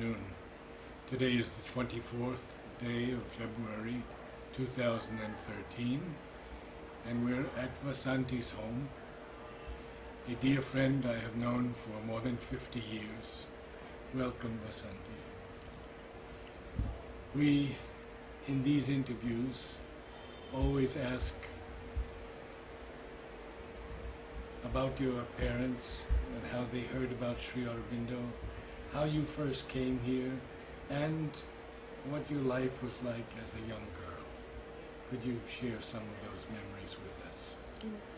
afternoon. Today is the 24th day of February 2013, and we're at Vasanti's home, a dear friend I have known for more than 50 years. Welcome, Vasanti. We, in these interviews, always ask about your parents and how they heard about Sri Aurobindo, how you first came here, and what your life was like as a young girl. Could you share some of those memories with us? Yes.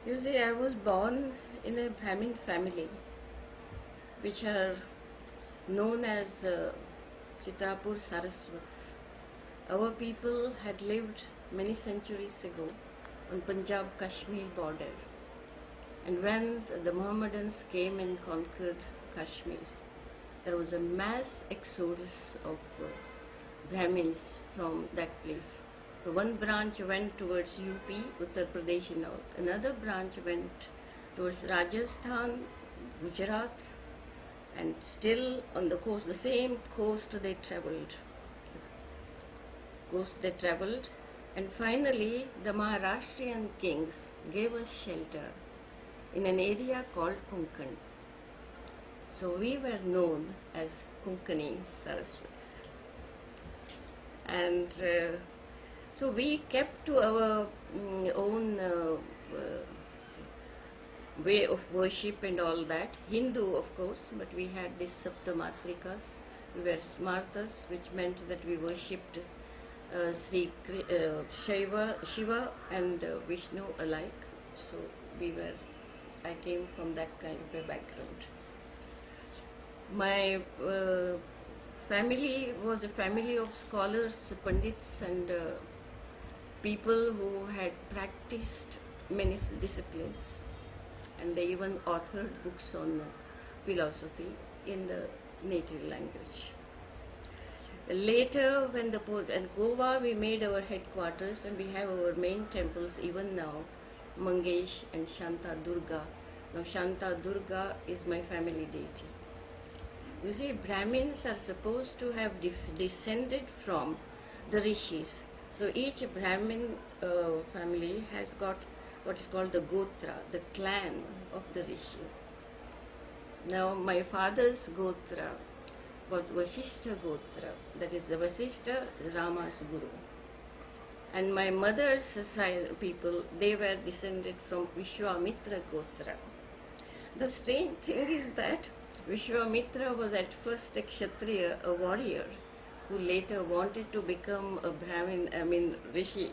You see, I was born in a Brahmin family, which are known as Chitrapur Saraswats. Our people had lived many centuries ago on Punjab-Kashmir border. And when the Mohammedans came and conquered Kashmir, there was a mass exodus of Brahmins from that place. So one branch went towards UP, Uttar Pradesh and all. Another branch went towards Rajasthan, Gujarat, and still on the coast, the same coast they traveled. And finally the Maharashtrian kings gave us shelter in an area called Konkan. So we were known as Konkani Saraswats. And so we kept to our own way of worship and all that, Hindu of course, but we had these Saptamatrikas, we were Smartas, which meant that we worshipped Shiva and Vishnu alike. So I came from that kind of a background. My family was a family of scholars, pandits and people who had practiced many disciplines, and they even authored books on philosophy in the native language. Later, when in Goa we made our headquarters, and we have our main temples even now, Mangesh and Shanta Durga. Now Shanta Durga is my family deity. You see, Brahmins are supposed to have descended from the rishis. So each Brahmin family has got what is called the Gotra, the clan of the rishi. Now my father's Gotra was Vasishta Gotra, that is the Vasishta is Rama's guru. And my mother's people, they were descended from Vishwamitra Gotra. The strange thing is that Vishwamitra was at first a Kshatriya, a warrior, who later wanted to become a rishi,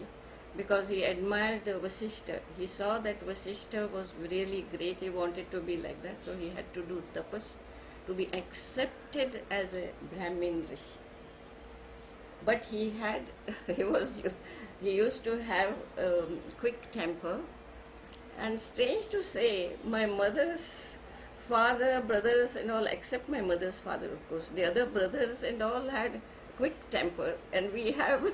because he admired Vasishta. He saw that Vasishta was really great, he wanted to be like that, so he had to do tapas to be accepted as a Brahmin rishi. But he used to have quick temper, and strange to say, my mother's father, brothers and all, except my mother's father of course, the other brothers and all had quick temper, and we have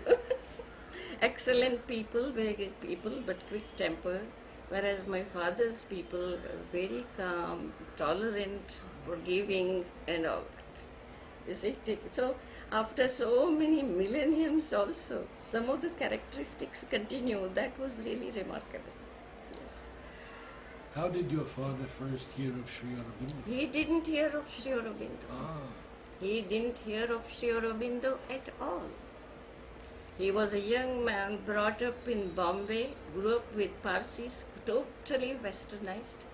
excellent people, very good people, but quick temper, whereas my father's people were very calm, tolerant, forgiving and all that. You see, so after so many millenniums also, some of the characteristics continue. That was really remarkable. Yes. How did your father first hear of Sri Aurobindo? He didn't hear of Sri Aurobindo. He didn't hear of Sri Aurobindo at all. He was a young man brought up in Bombay, grew up with Parsis, totally westernized,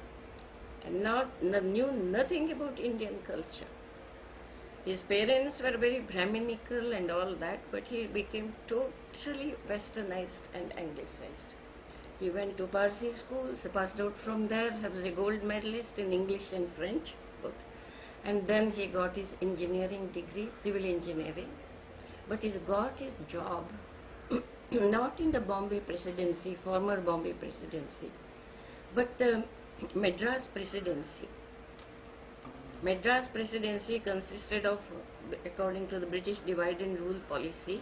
and knew nothing about Indian culture. His parents were very Brahminical and all that, but he became totally westernized and anglicized. He went to Parsi schools, passed out from there, he was a gold medalist in English and French, both. And then he got his engineering degree, civil engineering. But he got his job not in the Bombay Presidency, former Bombay Presidency, but the Madras Presidency. Madras Presidency consisted of, according to the British divide and rule policy,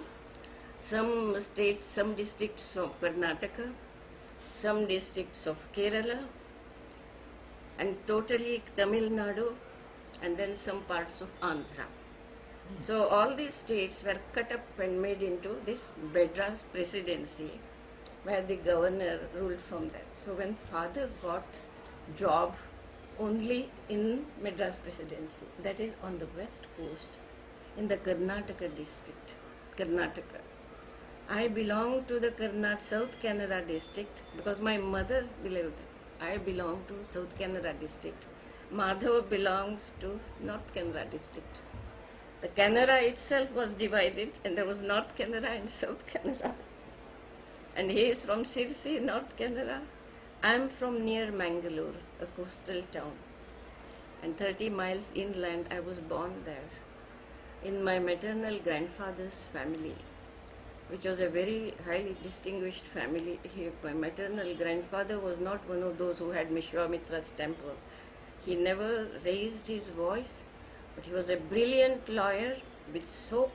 some states, some districts from Karnataka, some districts of Kerala, and totally Tamil Nadu, and then some parts of Andhra. So all these states were cut up and made into this Madras presidency, where the governor ruled from there. So when father got job only in Madras presidency, that is on the west coast, in the Karnataka district, Karnataka. I belong to the South Kannada district because my mother's believed I belong to South Kannada district. Madhav belongs to North Kannada district. The Kannada itself was divided, and there was North Kannada and South Kannada. And he is from Sirsi, North Kannada. I am from near Mangalore, a coastal town. And 30 miles inland, I was born there, in my maternal grandfather's family, which was a very highly distinguished family. My maternal grandfather was not one of those who had Vishwamitra's temper. He never raised his voice, but he was a brilliant lawyer with so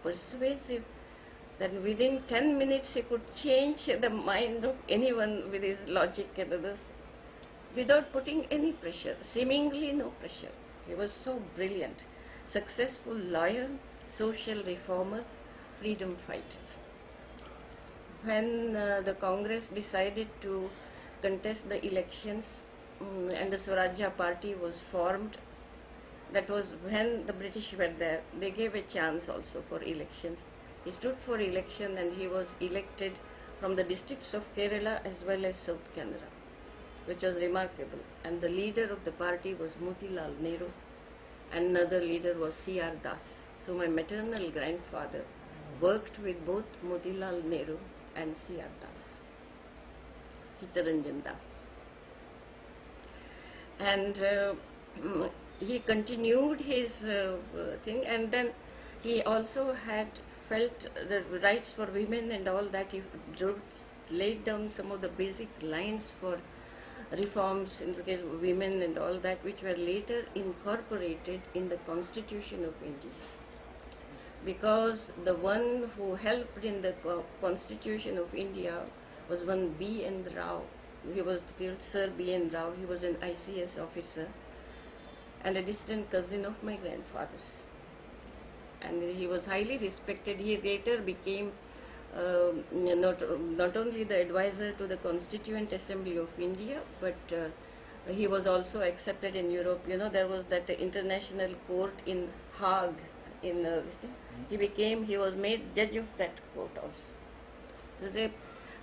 persuasive that within 10 minutes he could change the mind of anyone with his logic and others without putting any pressure, seemingly no pressure. He was so brilliant, successful lawyer, social reformer, freedom fighter. When the Congress decided to contest the elections and the Swarajya Party was formed, that was when the British were there. They gave a chance also for elections. He stood for election and he was elected from the districts of Kerala as well as South Kannada, which was remarkable. And the leader of the party was Motilal Nehru, and another leader was C.R. Das. So my maternal grandfather worked with both Motilal Nehru and C.R. Das, Chittaranjan Das. And he continued his thing, and then he also had felt the rights for women and all that. He laid down some of the basic lines for reforms in the case of women and all that, which were later incorporated in the Constitution of India. Because the one who helped in the Constitution of India was one B.N. Rao. He was called Sir B.N. Rao. He was an ICS officer and a distant cousin of my grandfather's. And he was highly respected. He later became not only the advisor to the Constituent Assembly of India, but he was also accepted in Europe. You know, there was that international court in Hague. In this thing. He was made judge of that court also. So say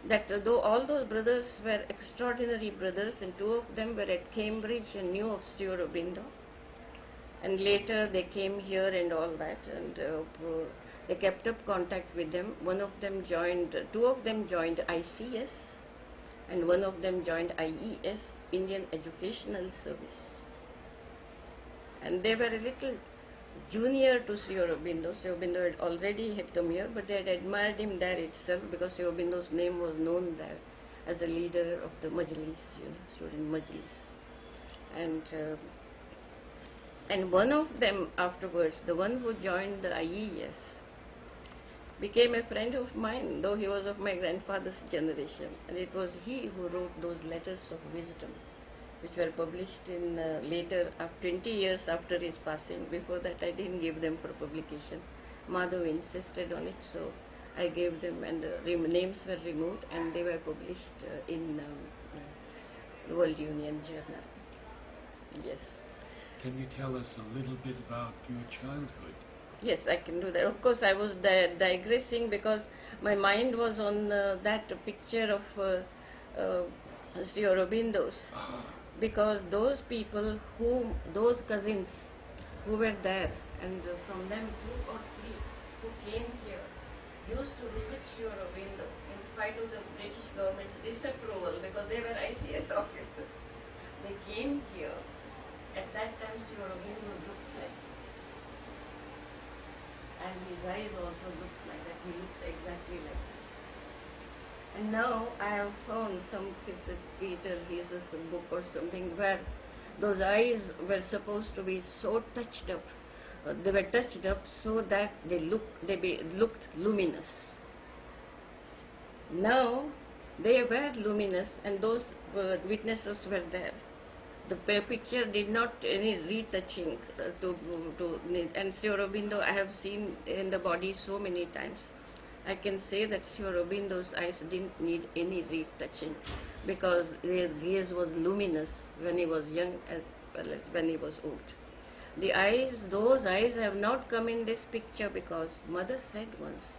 that though all those brothers were extraordinary brothers, and two of them were at Cambridge and knew of Sri Aurobindo, and later they came here and all that, and they kept up contact with them. Two of them joined ICS, and one of them joined IES, Indian Educational Service. And they were a little junior to Sri Aurobindo. Sri Aurobindo had already come here, but they had admired him there itself because Sri Aurobindo's name was known there as a leader of the Majlis, student Majlis. And one of them afterwards, the one who joined the IES, became a friend of mine, though he was of my grandfather's generation. And it was he who wrote those letters of wisdom, which were published in later, 20 years after his passing. Before that, I didn't give them for publication. Madhav insisted on it, so I gave them, and names were removed, and they were published in the World Union Journal. Yes. Can you tell us a little bit about your childhood? Yes, I can do that. Of course, I was digressing because my mind was on that picture of Sri Aurobindo's. Because those people, those cousins who were there, and from them 2 or 3 who came here, used to visit Sri Aurobindo in spite of the British government's disapproval, because they were ICS officers. They came here. At that time, Sri Aurobindo looked like that. And his eyes also looked like that. He looked exactly like that. And now I have found some Peter Hiss's book or something where those eyes were supposed to be so touched up. They were touched up so that they looked luminous. Now They were luminous, and those witnesses were there. The picture did not any retouching and Sri Aurobindo I have seen in the body so many times. I can say that Sri Aurobindo's eyes didn't need any retouching because their gaze was luminous when he was young as well as when he was old. The eyes, those eyes have not come in this picture because mother said once,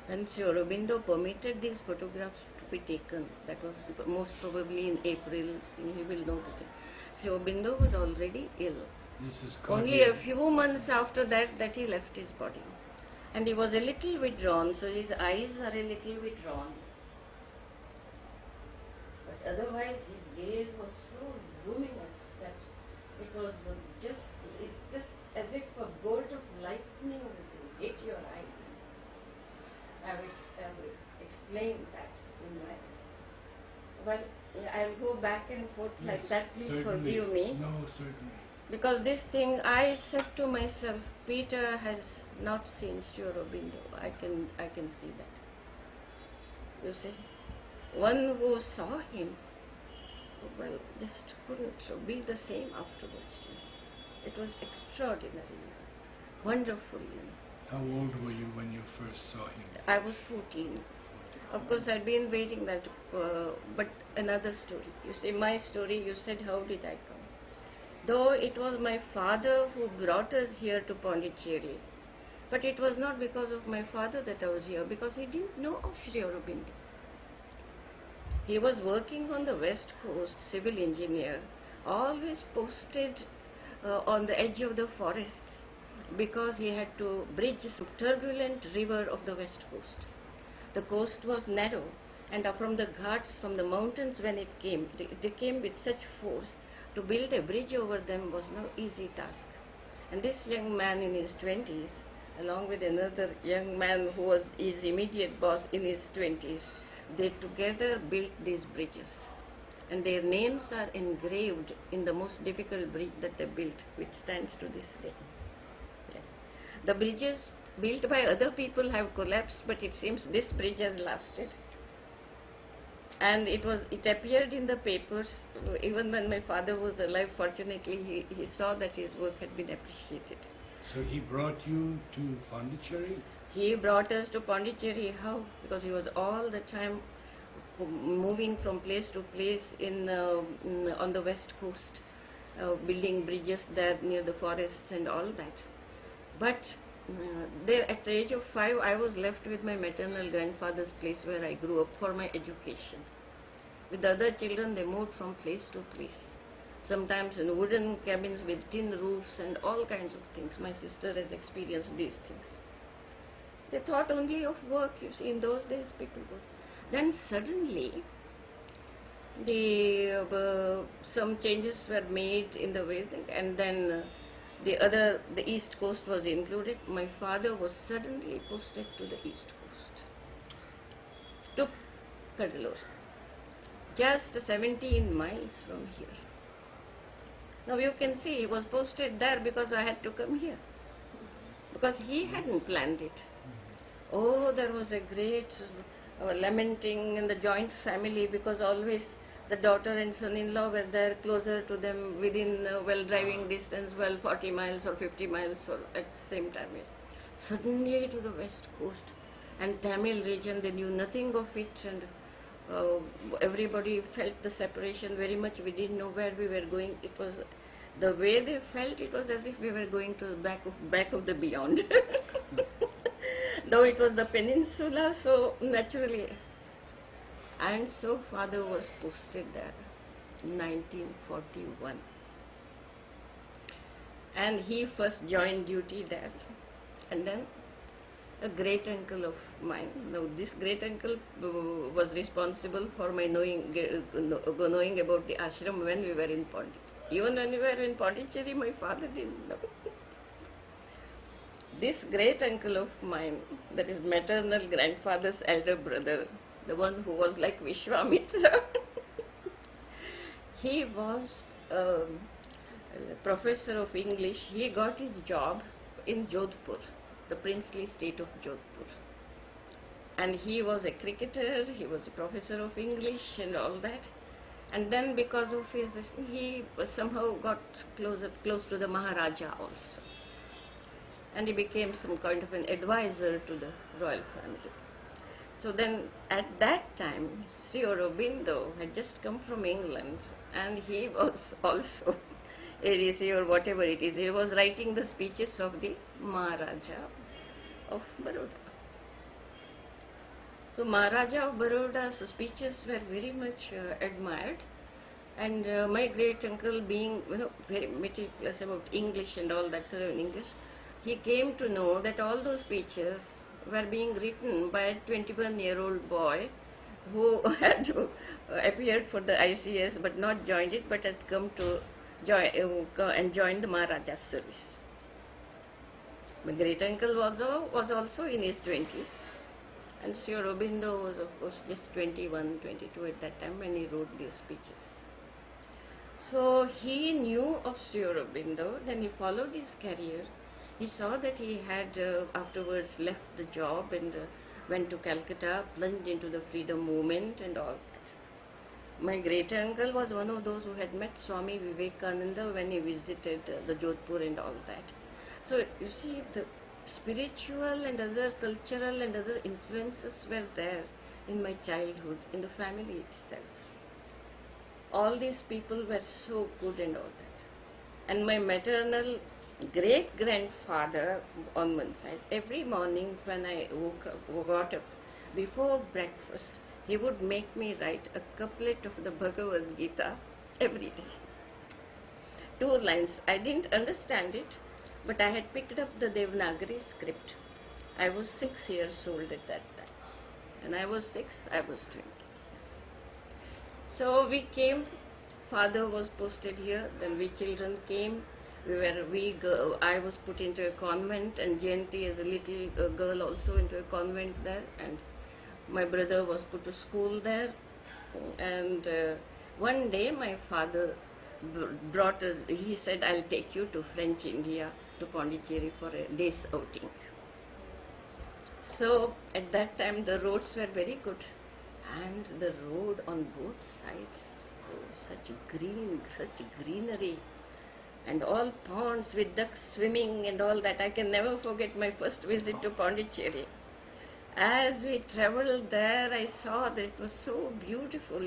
when Sri Aurobindo permitted these photographs to be taken, that was most probably in April, you will know that Sri Aurobindo was already ill. This is Only a few months after that he left his body. And he was a little withdrawn, so his eyes are a little withdrawn. But otherwise his gaze was so luminous that it was just as if a bolt of lightning hit your eye. I will explain that in my eyes. Well, I'll go back and forth like that. Please certainly. Forgive me. No, certainly. Because this thing, I said to myself, Peter has not seen Sri Aurobindo. I can see that. You see, one who saw him, well, just couldn't be the same afterwards. It was extraordinary, wonderful. How old were you when you first saw him? I was 14. Of course, I'd been waiting that, but another story. You see, my story, you said, how did I come? Though it was my father who brought us here to Pondicherry, but it was not because of my father that I was here, because he didn't know of Sri Aurobindo. He was working on the West Coast, civil engineer, always posted on the edge of the forests because he had to bridge some turbulent river of the West Coast. The coast was narrow, and from the ghats, from the mountains when it came, they came with such force. To build a bridge over them was no easy task. And this young man in his 20s, along with another young man who was his immediate boss in his 20s, they together built these bridges. And their names are engraved in the most difficult bridge that they built, which stands to this day. Okay. The bridges built by other people have collapsed, but it seems this bridge has lasted. And it appeared in the papers, even when my father was alive. Fortunately, he saw that his work had been appreciated. So he brought you to Pondicherry? He brought us to Pondicherry. How? Because he was all the time moving from place to place on the west coast, building bridges there near the forests and all that. But there, at the age of 5, I was left with my maternal grandfather's place where I grew up for my education. With the other children, they moved from place to place. Sometimes in wooden cabins with tin roofs and all kinds of things. My sister has experienced these things. They thought only of work. You see, in those days, people would. Then suddenly, some changes were made in the way, and then the east coast was included. My father was suddenly posted to the east coast, to Cuddalore, just 17 miles from here. Now you can see he was posted there because I had to come here, because he hadn't planned it. Oh, there was a great lamenting in the joint family, because always the daughter and son-in-law were there closer to them, within driving distance, 40 miles or 50 miles or at the same time. Suddenly to the west coast and Tamil region, they knew nothing of it, and everybody felt the separation very much. We didn't know where we were going. It was the way they felt, it was as if we were going to the back of the beyond. Though it was the peninsula, so naturally. And so father was posted there in 1941. And he first joined duty there. And then a great uncle of mine, now this great uncle was responsible for my knowing about the ashram when we were in Pondicherry. Even when we were in Pondicherry, my father didn't know. This great uncle of mine, that is maternal grandfather's elder brother, the one who was like Vishwamitra, he was a professor of English. He got his job in Jodhpur, the princely state of Jodhpur. And he was a cricketer, he was a professor of English and all that. And then because of his, he somehow got close to the Maharaja also. And he became some kind of an advisor to the royal family. So then at that time, Sri Aurobindo had just come from England, and he was also ADC or whatever it is. He was writing the speeches of the Maharaja of Baroda. So Maharaja of Baroda's speeches were very much admired, and my great uncle, being very meticulous about English and all that, thorough in English, he came to know that all those speeches were being written by a 21-year-old boy who had appeared for the ICS but not joined it, but had come to join the Maharaja's service. My great uncle was also in his 20s, and Sri Aurobindo was of course just 21, 22 at that time when he wrote these speeches. So he knew of Sri Aurobindo, then he followed his career. He saw that he had afterwards left the job and went to Calcutta, plunged into the freedom movement and all that. My great uncle was one of those who had met Swami Vivekananda when he visited the Jodhpur and all that. So you see, the spiritual and other cultural and other influences were there in my childhood, in the family itself. All these people were so good and all that. And my maternal great-grandfather on one side, every morning when I got up, before breakfast, he would make me write a couplet of the Bhagavad Gita every day. 2 lines. I didn't understand it, but I had picked up the Devanagari script. I was 6 years old at that time. And I was 6, I was 20. Yes. So we came, father was posted here, then we children came. I was put into a convent, and Jayanti as a little girl also into a convent there, and my brother was put to school there. And one day my father brought us, he said, I'll take you to French India, to Pondicherry for a day's outing. So at that time the roads were very good, and the road on both sides, such greenery, and all ponds with ducks swimming and all that. I can never forget my first visit to Pondicherry. As we traveled there, I saw that it was so beautiful,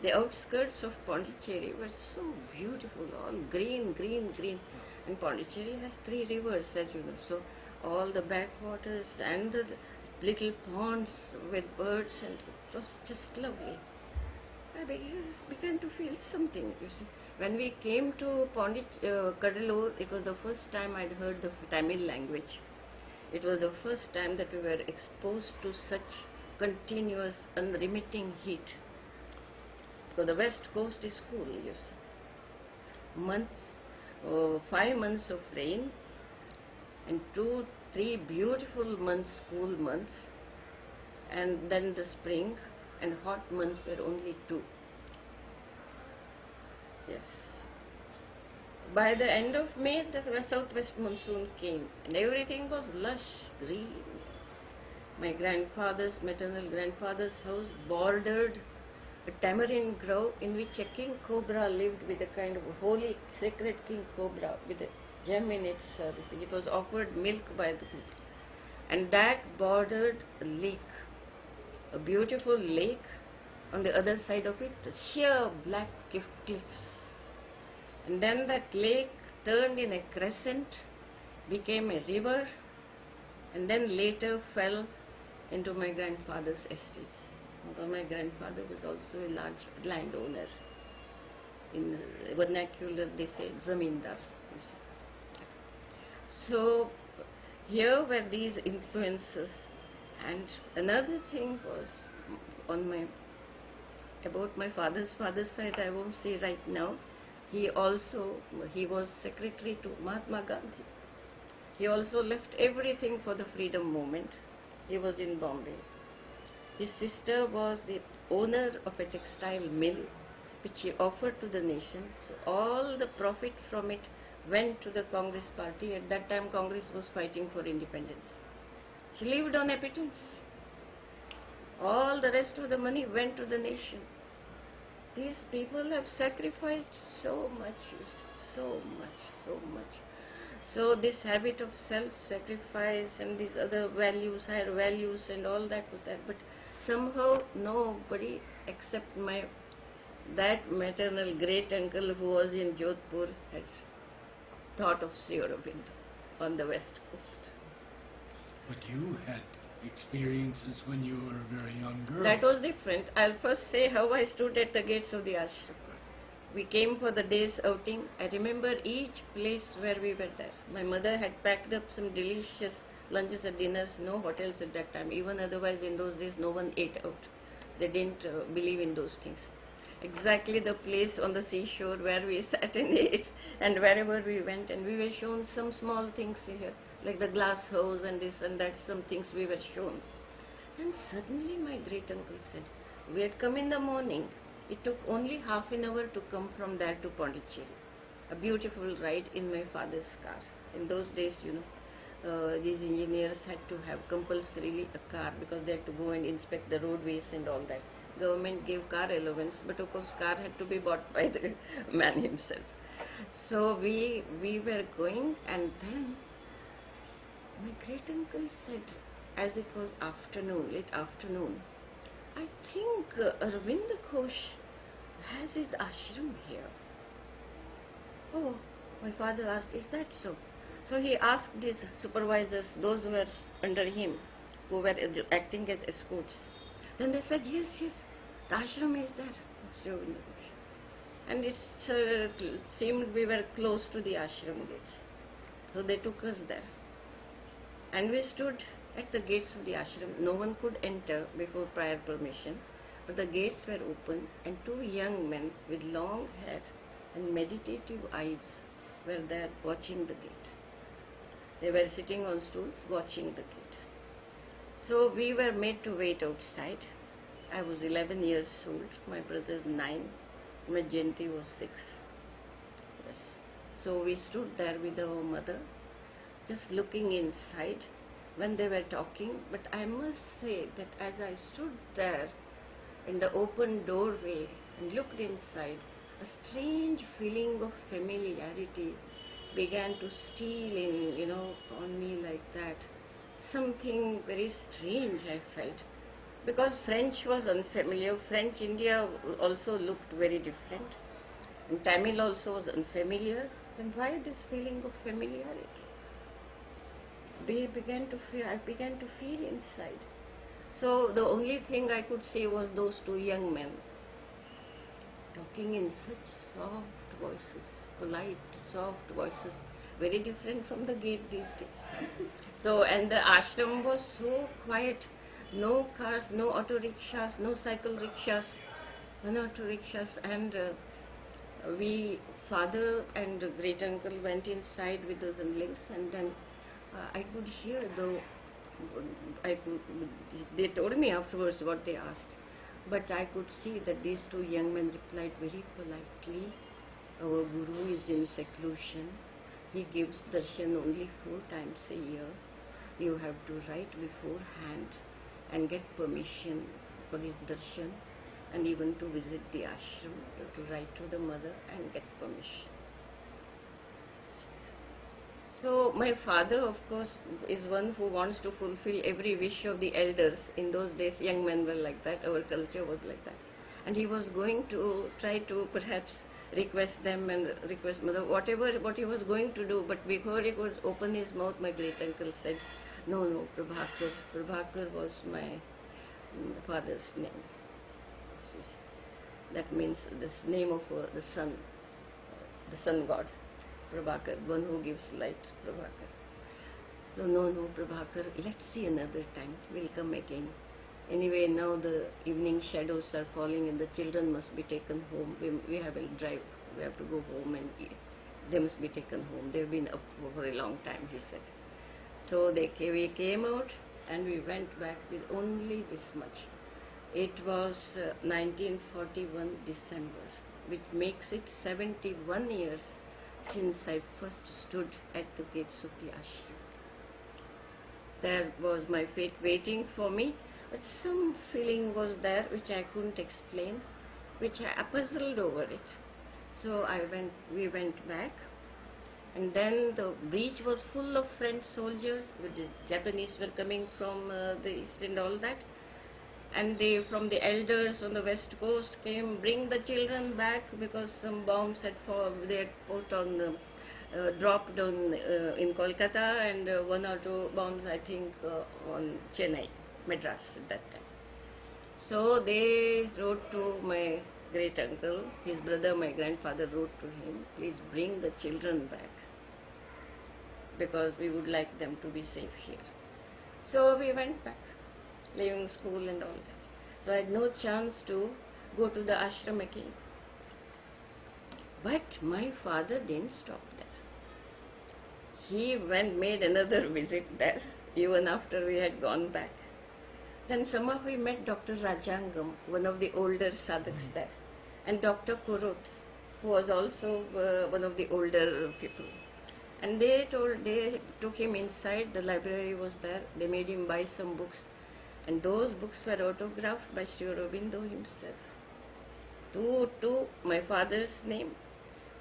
The outskirts of Pondicherry were so beautiful, all green. And Pondicherry has 3 rivers, as you know. So all the backwaters and the little ponds with birds, and it was just lovely. I began to feel something, you see. When we came to Kadalur, it was the first time I'd heard the Tamil language. It was the first time that we were exposed to such continuous, unremitting heat. Because the west coast is cool, you see. 5 months of rain, and 2-3 beautiful months, cool months, and then the spring, and hot months were only 2. Yes. By the end of May, the southwest monsoon came, and everything was lush, green. My maternal grandfather's house bordered a tamarind grove in which a king cobra lived, with a kind of holy, sacred king cobra with a gem in its this thing. It was offered milk by the people. And that bordered a lake, a beautiful lake. On the other side of it, sheer black cliffs. And then that lake turned in a crescent, became a river, and then later fell into my grandfather's estates. Because my grandfather was also a large landowner. In vernacular, they say zamindar. So here were these influences. And another thing was about my father's side, I won't say right now. He was secretary to Mahatma Gandhi. He also left everything for the freedom movement. He was in Bombay. His sister was the owner of a textile mill, which he offered to the nation. So all the profit from it went to the Congress party. At that time, Congress was fighting for independence. She lived on a pittance. All the rest of the money went to the nation. These people have sacrificed so much, you see, so much, so much. So this habit of self-sacrifice and these other values, higher values and all that was there. But somehow nobody except that maternal great uncle who was in Jodhpur had thought of Sri Aurobindo on the west coast. But you had experiences when you were a very young girl. That was different. I'll first say how I stood at the gates of the ashram. We came for the day's outing. I remember each place where we were there. My mother had packed up some delicious lunches and dinners, no hotels at that time. Even otherwise in those days no one ate out. They didn't believe in those things. Exactly the place on the seashore where we sat and ate, and wherever we went, and we were shown some small things here, like the glass house and this and that, some things we were shown. And suddenly my great uncle said, we had come in the morning. It took only half an hour to come from there to Pondicherry. A beautiful ride in my father's car. In those days, these engineers had to have compulsorily a car because they had to go and inspect the roadways and all that. Government gave car allowance, but of course car had to be bought by the man himself. So we were going, and then my great uncle said, as it was late afternoon, I think Arvind Ghosh has his ashram here. Oh, my father asked, is that so? So he asked these supervisors, those who were under him, who were acting as escorts. Then they said, yes, the ashram is there. Sri Aurobindo Ghosh. And it seemed we were close to the ashram gates. So they took us there. And we stood at the gates of the ashram. No one could enter before prior permission, but the gates were open, and two young men with long hair and meditative eyes were there watching the gate. They were sitting on stools watching the gate. So we were made to wait outside. I was 11 years old, my brother 9, my Jayanti was 6. Yes. So we stood there with our mother, just looking inside when they were talking. But I must say that as I stood there in the open doorway and looked inside, a strange feeling of familiarity began to steal in, on me like that. Something very strange I felt. Because French was unfamiliar. French India also looked very different. And Tamil also was unfamiliar. Then why this feeling of familiarity? I began to feel inside. So the only thing I could see was those two young men talking in such soft voices, polite, soft voices, very different from the gate these days. So, and the ashram was so quiet, no cars, no auto rickshaws, no cycle rickshaws, no auto rickshaws, and father and great uncle went inside with those underlings, and then I could hear, they told me afterwards what they asked, but I could see that these two young men replied very politely, our Guru is in seclusion, he gives darshan only 4 times a year, you have to write beforehand and get permission for his darshan, and even to visit the ashram, you have to write to the mother and get permission. So my father, of course, is one who wants to fulfill every wish of the elders. In those days, young men were like that, our culture was like that. And he was going to try to perhaps request them and request mother, what he was going to do. But before he could open his mouth, my great uncle said, no, Prabhakar. Prabhakar was my father's name. That means this name of the sun god. Prabhakar, one who gives light, Prabhakar. So no, Prabhakar, let's see another time, we'll come again. Anyway, now the evening shadows are falling and the children must be taken home. We have a drive, we have to go home and they must be taken home. They've been up for a long time, he said. So we came out and we went back with only this much. It was 1941 December, which makes it 71 years since I first stood at the gates of the ashram. There was my fate waiting for me. But some feeling was there which I couldn't explain, which I puzzled over it. So we went back, and then the beach was full of French soldiers. The Japanese were coming from the east and all that, and they from the elders on the west coast came bring the children back because some bombs had they had put on dropped on in Kolkata, and one or two bombs I think on Chennai, Madras at that time. So they wrote to my great uncle, his brother, my grandfather wrote to him, please bring the children back because we would like them to be safe here. So we went back, leaving school and all that. So I had no chance to go to the ashram again. But my father didn't stop there. He made another visit there, even after we had gone back. Then somehow we met Dr. Rajangam, one of the older sadhaks there, and Dr. Kurut, who was also one of the older people. And they took him inside, the library was there, they made him buy some books, and those books were autographed by Sri Aurobindo himself. To my father's name,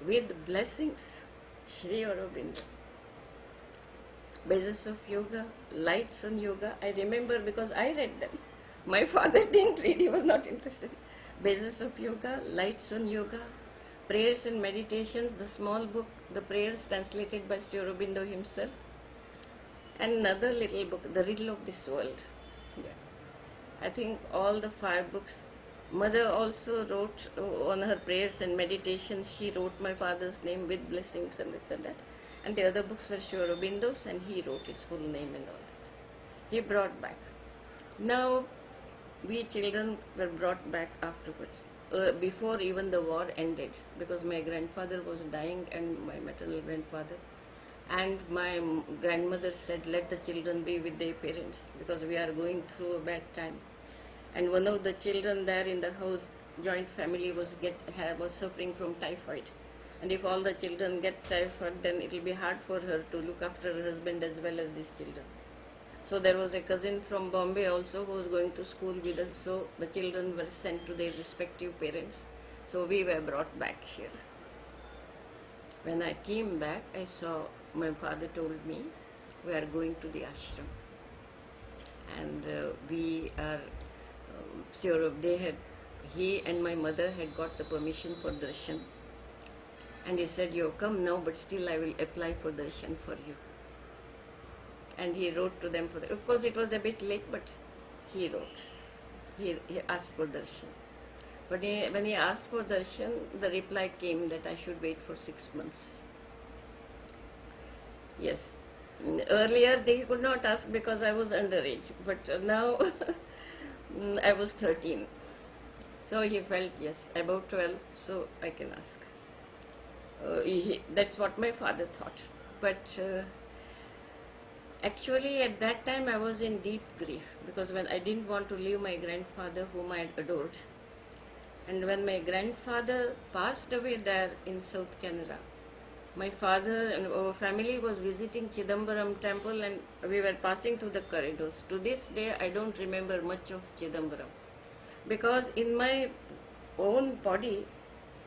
with blessings, Sri Aurobindo. Basis of Yoga, Lights on Yoga, I remember because I read them. My father didn't read, he was not interested. Basis of Yoga, Lights on Yoga, Prayers and Meditations, the small book, the prayers translated by Sri Aurobindo himself, and another little book, The Riddle of This World. Yeah. I think all the 5 books. Mother also wrote on her prayers and meditations, she wrote my father's name with blessings and this and that. And the other books were Sri Aurobindo's, and he wrote his full name and all that. He brought back. Now, we children were brought back afterwards, before even the war ended, because my grandfather was dying and my maternal grandfather. And my grandmother said, let the children be with their parents, because we are going through a bad time. And one of the children there in the house, joint family, was suffering from typhoid. And if all the children get typhoid, then it will be hard for her to look after her husband as well as these children. So there was a cousin from Bombay also who was going to school with us. So the children were sent to their respective parents. So we were brought back here. When I came back, I saw, my father told me, we are going to the ashram. And we are sure of, he and my mother had got the permission for darshan. And he said, you have come now, but still I will apply for darshan for you. And he wrote to them for of course it was a bit late, but he wrote. He asked for darshan. But when he asked for darshan, the reply came that I should wait for 6 months. Yes. Earlier they could not ask because I was underage, but now I was 13. So he felt, yes, about 12, so I can ask. That's what my father thought. But actually at that time I was in deep grief, because when I didn't want to leave my grandfather whom I had adored. And when my grandfather passed away there in South Canara, my father and our family was visiting Chidambaram temple, and we were passing through the corridors. To this day I don't remember much of Chidambaram, because in my own body,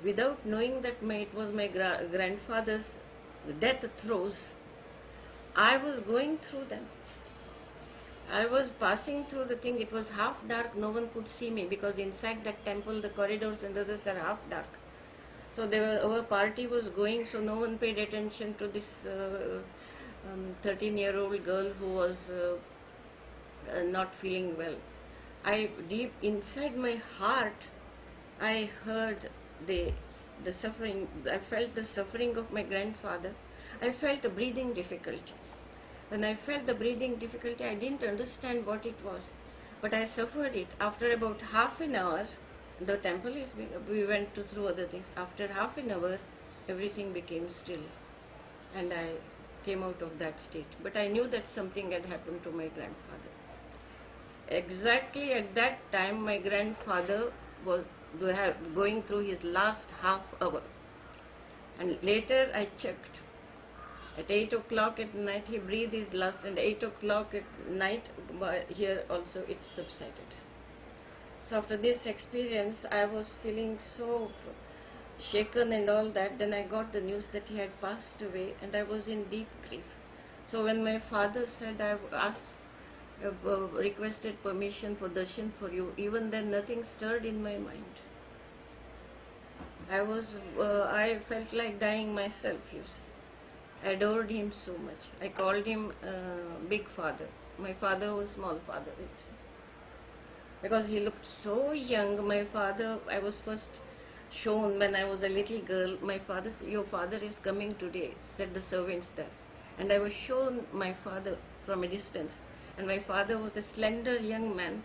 without knowing that it was my grandfather's death throes, I was going through them. I was passing through the thing. It was half dark. No one could see me because inside that temple, the corridors and others are half dark. So our party was going, so no one paid attention to this 13-year-old girl who was not feeling well. Deep inside my heart, I heard the suffering. I felt the suffering of my grandfather. I felt a breathing difficulty. When I felt the breathing difficulty, I didn't understand what it was, but I suffered it. After about half an hour, the temple we went through other things. After half an hour, everything became still, and I came out of that state. But I knew that something had happened to my grandfather. Exactly at that time, my grandfather was going through his last half hour. And later I checked. At 8 o'clock at night, he breathed his last, and 8 o'clock at night, here also it subsided. So after this experience, I was feeling so shaken and all that. Then I got the news that he had passed away, and I was in deep grief. So when my father said, I asked, requested permission for darshan for you, even then nothing stirred in my mind. I felt like dying myself, you see. I adored him so much. I called him Big Father. My father was Small Father, you see. Because he looked so young. My father, I was first shown when I was a little girl. My father, your father is coming today, said the servants there. And I was shown my father from a distance. And my father was a slender young man.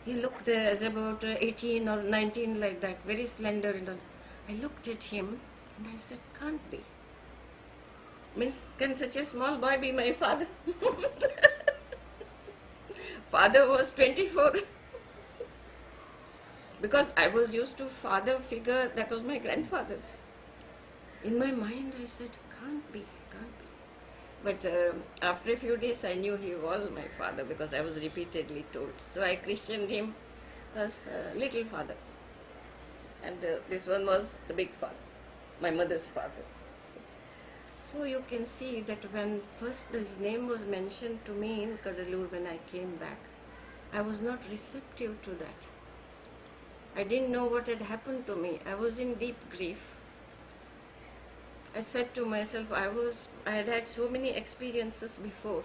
He looked as about 18 or 19 like that, very slender. And all. I looked at him and I said, can't be. Means, can such a small boy be my father? Father was 24. Because I was used to father figure, that was my grandfather's. In my mind I said, can't be. But after a few days I knew he was my father because I was repeatedly told. So I christened him as Little Father. And this one was the Big Father, my mother's father. So you can see that when first his name was mentioned to me in Kadalur when I came back, I was not receptive to that. I didn't know what had happened to me. I was in deep grief. I said to myself, I had had so many experiences before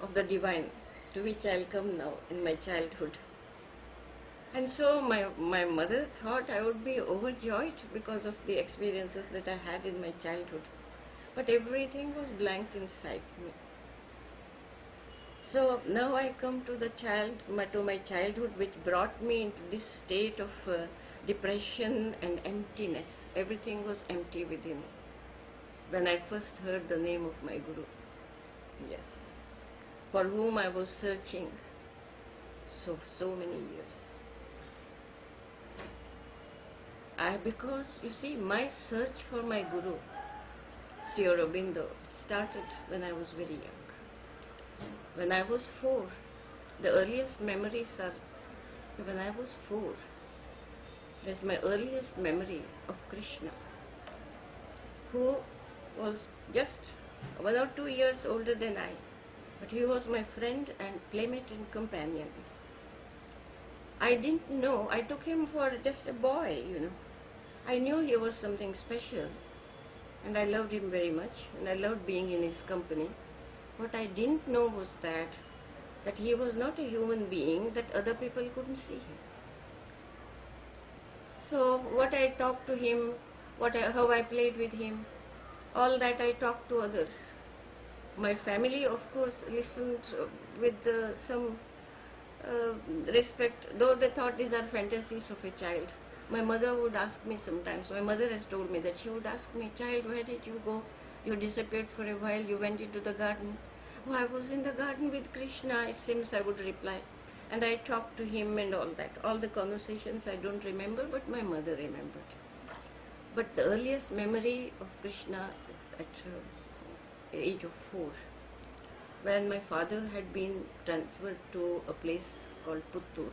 of the divine, to which I'll come now in my childhood. And so my mother thought I would be overjoyed because of the experiences that I had in my childhood. But everything was blank inside me. So now I come to my childhood, which brought me into this state of depression and emptiness. Everything was empty within me when I first heard the name of my Guru. Yes, for whom I was searching so many years. Because you see, my search for my Guru, Sri Aurobindo, started when I was very young. When I was 4, the earliest memories are when I was 4. That's my earliest memory of Krishna, who was just 1 or 2 years older than I, but he was my friend and playmate and companion. I didn't know, I took him for just a boy, I knew he was something special, and I loved him very much, and I loved being in his company. What I didn't know was that he was not a human being, that other people couldn't see him. So what I talked to him, how I played with him, all that I talked to others. My family, of course, listened with some respect, though they thought these are fantasies of a child. My mother would ask me sometimes, my mother has told me that she would ask me, child, where did you go? You disappeared for a while, you went into the garden. Oh, I was in the garden with Krishna, it seems I would reply. And I talked to him and all that. All the conversations I don't remember, but my mother remembered. But the earliest memory of Krishna at the age of 4, when my father had been transferred to a place called Puttur.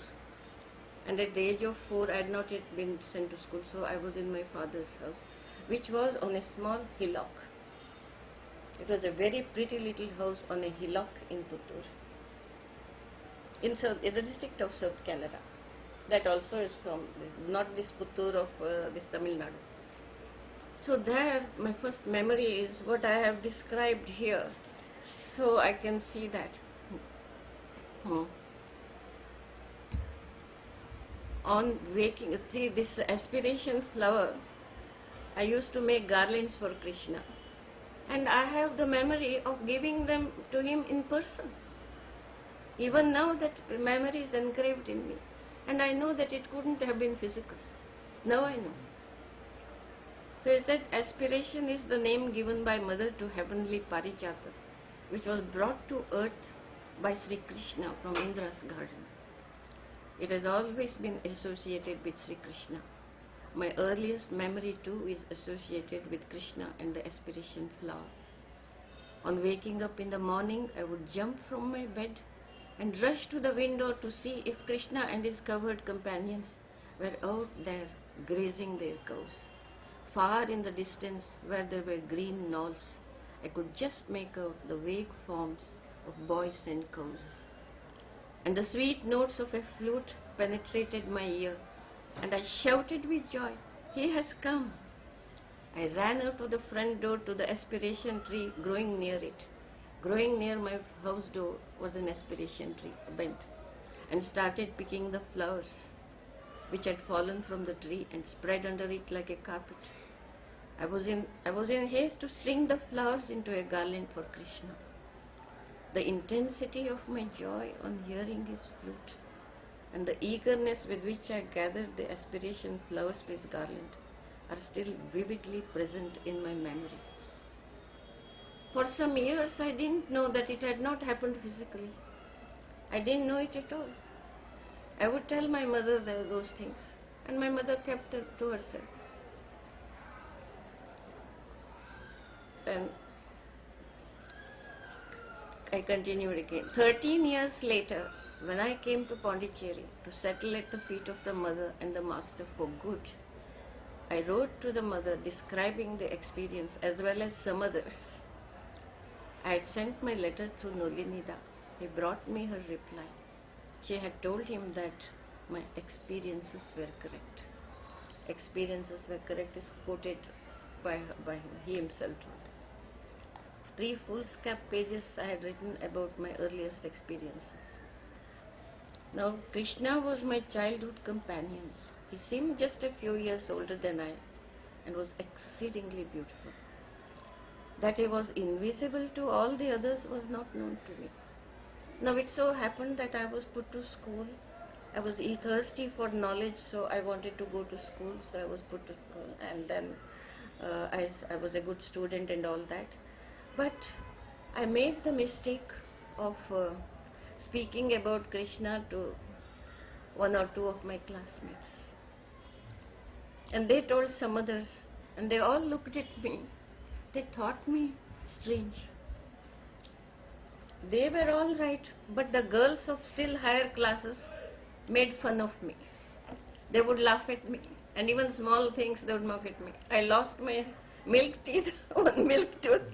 And at the age of 4, I had not yet been sent to school, so I was in my father's house, which was on a small hillock. It was a very pretty little house on a hillock in Puttur, in the district of South Canara. That also is from, not this Puttur of this Tamil Nadu. So there, my first memory is what I have described here. So I can see that. On waking, see this aspiration flower, I used to make garlands for Krishna. And I have the memory of giving them to him in person. Even now that memory is engraved in me. And I know that it couldn't have been physical. Now I know. So it's that aspiration is the name given by Mother to heavenly Parijata, which was brought to earth by Sri Krishna from Indra's garden. It has always been associated with Sri Krishna. My earliest memory too is associated with Krishna and the aspiration flower. On waking up in the morning, I would jump from my bed and rush to the window to see if Krishna and his covered companions were out there grazing their cows. Far in the distance, where there were green knolls, I could just make out the vague forms of boys and cows. And the sweet notes of a flute penetrated my ear, and I shouted with joy, "He has come!" I ran out of the front door to the aspiration tree growing near it. Growing near my house door was an aspiration tree, bent, and started picking the flowers which had fallen from the tree and spread under it like a carpet. I was in haste to string the flowers into a garland for Krishna. The intensity of my joy on hearing his flute and the eagerness with which I gathered the aspiration flowers for his garland are still vividly present in my memory. For some years I didn't know that it had not happened physically. I didn't know it at all. I would tell my mother those things, and my mother kept it to herself. Then I continued again. 13 years later, when I came to Pondicherry to settle at the feet of the mother and the master for good, I wrote to the mother describing the experience as well as some others. I had sent my letter through Nolinida. He brought me her reply. She had told him that my experiences were correct. Experiences were correct is quoted by him. He himself told. 3 foolscap pages I had written about my earliest experiences. Now, Krishna was my childhood companion. He seemed just a few years older than I and was exceedingly beautiful. That he was invisible to all the others was not known to me. Now, it so happened that I was put to school. I was thirsty for knowledge, so I wanted to go to school, so I was put to school. And then I was a good student and all that. But I made the mistake of speaking about Krishna to 1 or 2 of my classmates. And they told some others, and they all looked at me. They thought me strange. They were all right, but the girls of still higher classes made fun of me. They would laugh at me, and even small things they would mock at me. I lost my milk teeth, one milk tooth.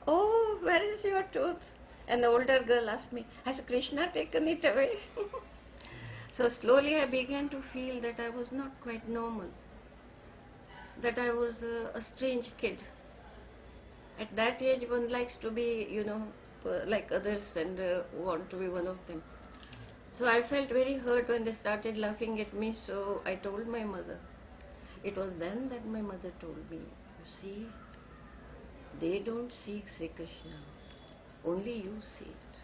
"Oh, where is your tooth?" And the older girl asked me, "Has Krishna taken it away?" So slowly I began to feel that I was not quite normal, that I was a strange kid. At that age, one likes to be, like others and want to be one of them. So I felt very hurt when they started laughing at me, so I told my mother. It was then that my mother told me, "You see, they don't see Sri Krishna, only you see it.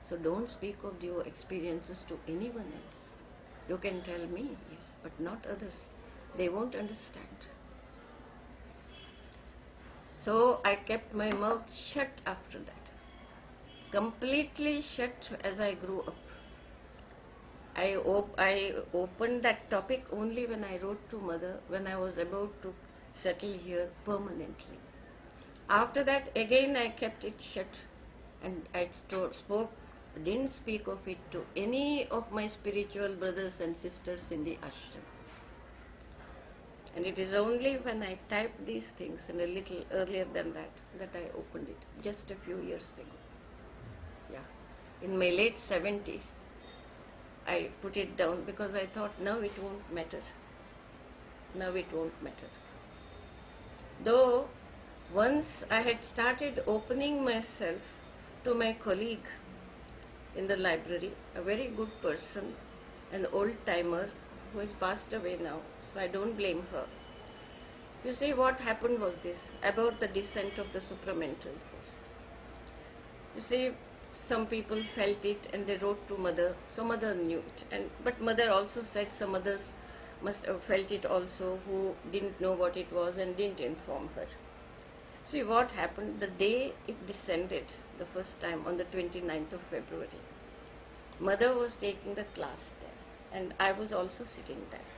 So don't speak of your experiences to anyone else. You can tell me, yes, but not others. They won't understand." So I kept my mouth shut after that, completely shut as I grew up. I opened that topic only when I wrote to mother, when I was about to settle here permanently. After that, again I kept it shut, and I didn't speak of it to any of my spiritual brothers and sisters in the ashram. And it is only when I typed these things, and a little earlier than that I opened it, just a few years ago. Yeah. In my late 70s, I put it down because I thought, now it won't matter. Now it won't matter. Though once I had started opening myself to my colleague in the library, a very good person, an old-timer who has passed away now, so I don't blame her. You see, what happened was this, about the descent of the supramental force. You see, some people felt it and they wrote to mother, so mother knew it. But mother also said some others must have felt it also who didn't know what it was and didn't inform her. See what happened, the day it descended the first time on the 29th of February, mother was taking the class there and I was also sitting there.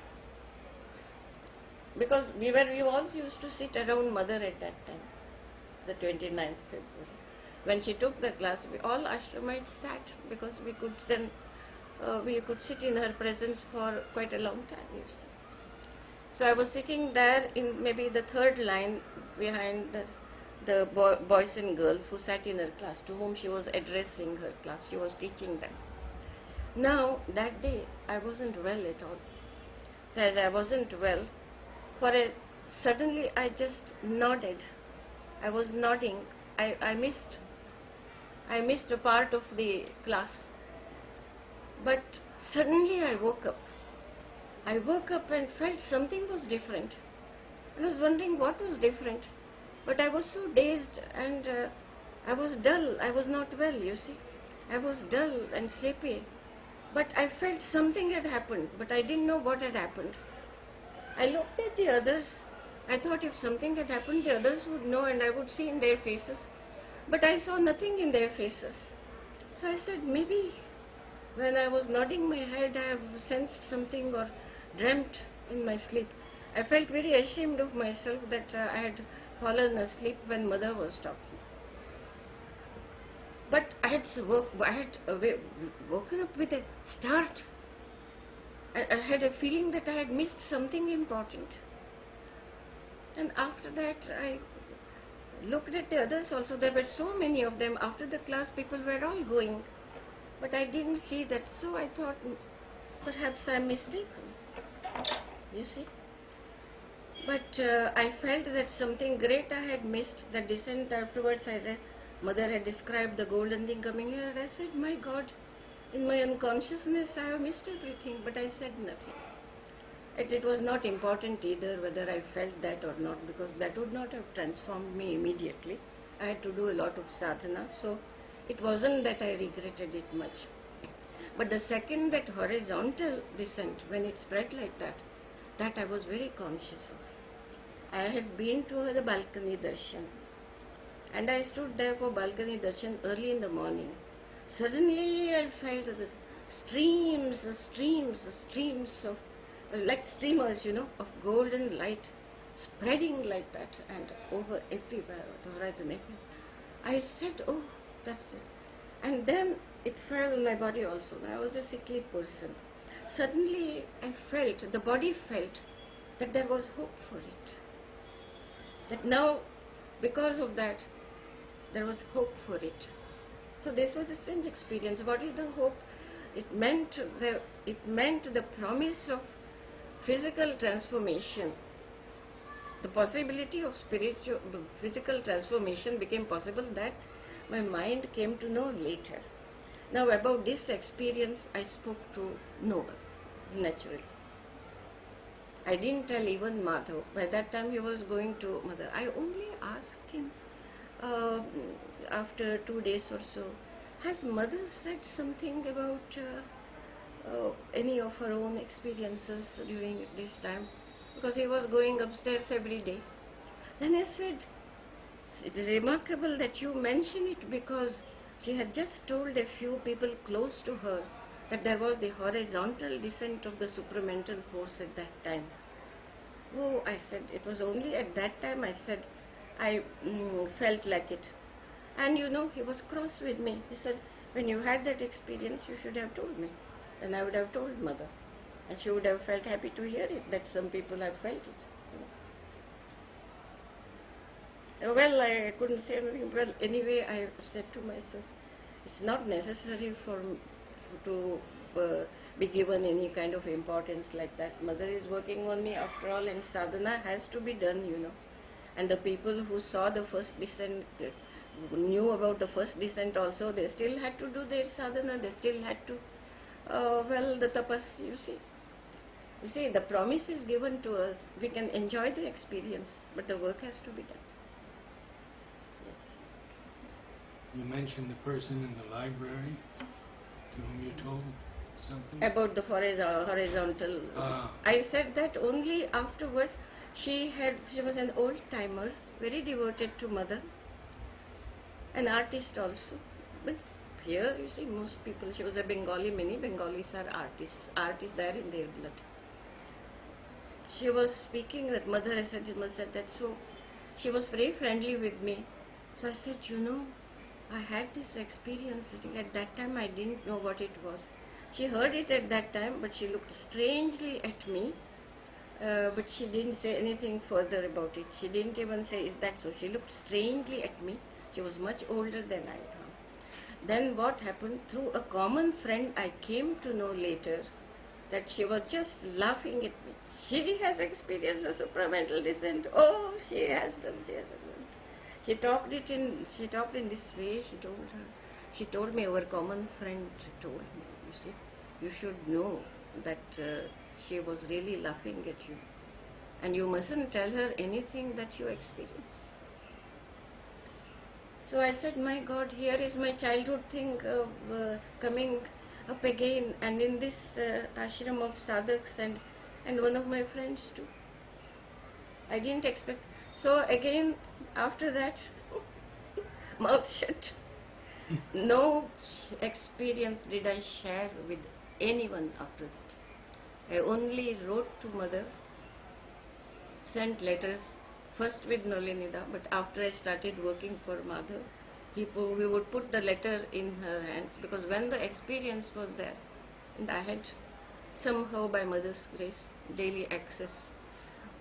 Because we all used to sit around mother at that time. the 29th February. When she took the class, we all ashramites sat because we could then we could sit in her presence for quite a long time, you see. So I was sitting there in maybe the third line behind the boys and girls who sat in her class, to whom she was addressing her class. She was teaching them. Now, that day, I wasn't well at all. So as I wasn't well, suddenly I just nodded. I was nodding. I missed a part of the class. But suddenly I woke up. I woke up and felt something was different. I was wondering what was different. But I was so dazed and I was dull. I was not well, you see. I was dull and sleepy. But I felt something had happened, but I didn't know what had happened. I looked at the others. I thought if something had happened, the others would know and I would see in their faces. But I saw nothing in their faces. So I said, maybe when I was nodding my head, I have sensed something or dreamt in my sleep. I felt very ashamed of myself that I had fallen asleep when mother was talking. But I had woken up with a start. I had a feeling that I had missed something important. And after that, I looked at the others also. There were so many of them. After the class, people were all going. But I didn't see that. So I thought, perhaps I'm mistaken. You see? But I felt that something great I had missed. The descent afterwards, I read, Mother had described the golden thing coming here. And I said, my God, in my unconsciousness, I have missed everything. But I said nothing. It was not important either whether I felt that or not, because that would not have transformed me immediately. I had to do a lot of sadhana, so it wasn't that I regretted it much. But the second that horizontal descent, when it spread like that I was very conscious of. I had been to the balcony darshan, and I stood there for balcony darshan early in the morning. Suddenly I felt that streams of, like streamers, of golden light spreading like that and over everywhere, the horizon everywhere. I said, oh, that's it. And then it fell on my body also. I was a sickly person. Suddenly the body felt that there was hope for it. That now, because of that, there was hope for it. So this was a strange experience. What is the hope? It meant the promise of physical transformation. The possibility of physical transformation became possible, that my mind came to know later. Now about this experience, I spoke to no one, naturally. I didn't tell even Madhav. By that time he was going to Mother. I only asked him after 2 days or so, has Mother said something about any of her own experiences during this time? Because he was going upstairs every day. Then I said, it is remarkable that you mention it, because she had just told a few people close to her that there was the horizontal descent of the supramental force at that time. Oh, I said, it was only at that time, I said, I felt like it. And he was cross with me. He said, when you had that experience, you should have told me. And I would have told Mother. And she would have felt happy to hear it, that some people have felt it. Well, I couldn't say anything. Well, anyway, I said to myself, it's not necessary to be given any kind of importance like that. Mother is working on me after all, and sadhana has to be done, And the people who saw the first descent, knew about the first descent also, they still had to do their sadhana, they still had to, the tapas, you see. You see, the promise is given to us. We can enjoy the experience, but the work has to be done. Yes. You mentioned the person in the library to whom you told something? About the horizontal. I said that only afterwards. She was an old timer, very devoted to Mother, an artist also. But here, you see, most people, she was a Bengali, many Bengalis are artists there in their blood. She was speaking that Mother said that, so she was very friendly with me. So I said, I had this experience. At that time, I didn't know what it was. She heard it at that time, but she looked strangely at me. But she didn't say anything further about it. She didn't even say, "Is that so?" She looked strangely at me. She was much older than I am. Then what happened? Through a common friend, I came to know later that she was just laughing at me. She has experienced the supramental descent. Oh, she has done. She has done. She talked in this way. She told me, our common friend told me, you see, you should know that she was really laughing at you, and you mustn't tell her anything that you experience. So I said, my God, here is my childhood thing coming up again, and in this ashram of sadhaks and one of my friends too. I didn't expect. So again, after that, mouth shut. No experience did I share with anyone after that. I only wrote to mother, sent letters, first with Nolinida, but after I started working for Madhav, we would put the letter in her hands, because when the experience was there, and I had somehow by mother's grace daily access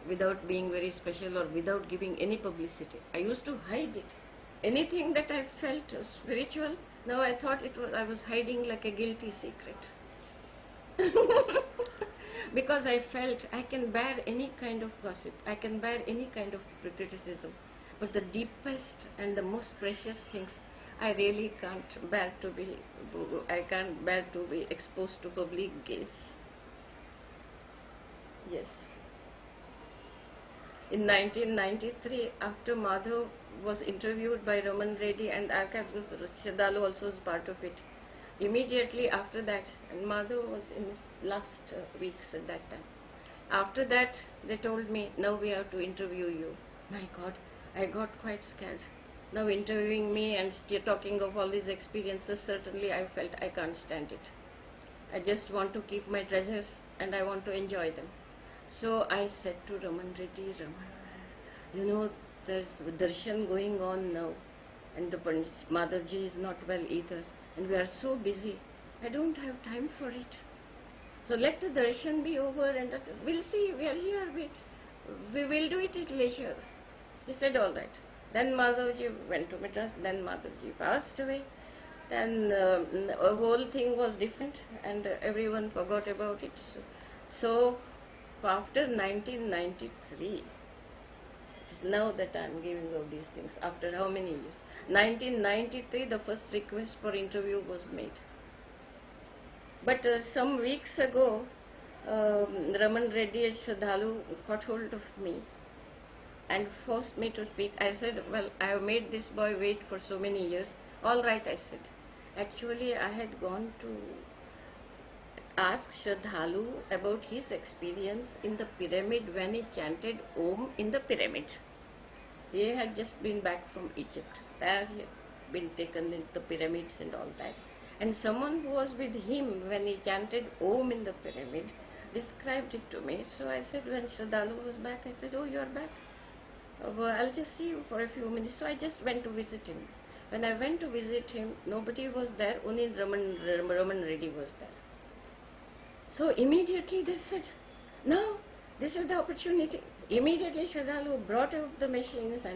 without being very special or without giving any publicity. I used to hide it. Anything that I felt spiritual, now I thought I was hiding like a guilty secret. Because I felt I can bear any kind of gossip, I can bear any kind of criticism, but the deepest and the most precious things I really can't bear to be exposed to public gaze. Yes. In 1993, after Madhav was interviewed by Raman Reddy and Archives Group, Shraddhalu also was part of it. Immediately after that, and Madhav was in his last weeks at that time. After that, they told me, now we have to interview you. My God, I got quite scared. Now interviewing me and talking of all these experiences, certainly I felt I can't stand it. I just want to keep my treasures and I want to enjoy them. So I said to Raman Reddy, Raman, there's darshan going on now, and the Madhavji is not well either, and we are so busy. I don't have time for it. So let the darshan be over, and we'll see. We are here. We will do it at leisure. He said, all right. Then Madhavji went to Madras. Then Madhavji passed away. Then the whole thing was different, and everyone forgot about it. So after 1993, it is now that I am giving out these things. After how many years? 1993, the first request for interview was made. But some weeks ago, Raman Reddy and Shraddhalu got hold of me and forced me to speak. I said, well, I have made this boy wait for so many years. All right, I said. Actually, I had gone to ask Shraddhalu about his experience in the pyramid when he chanted Om in the pyramid. He had just been back from Egypt. There he had been taken into the pyramids and all that. And someone who was with him when he chanted Om in the pyramid described it to me. So I said, when Shraddhalu was back, I said, oh, you are back? Well, I'll just see you for a few minutes. So I just went to visit him. When I went to visit him, nobody was there, only Raman Reddy was there. So immediately they said, no, this is the opportunity. Immediately Shraddhalu brought out the machines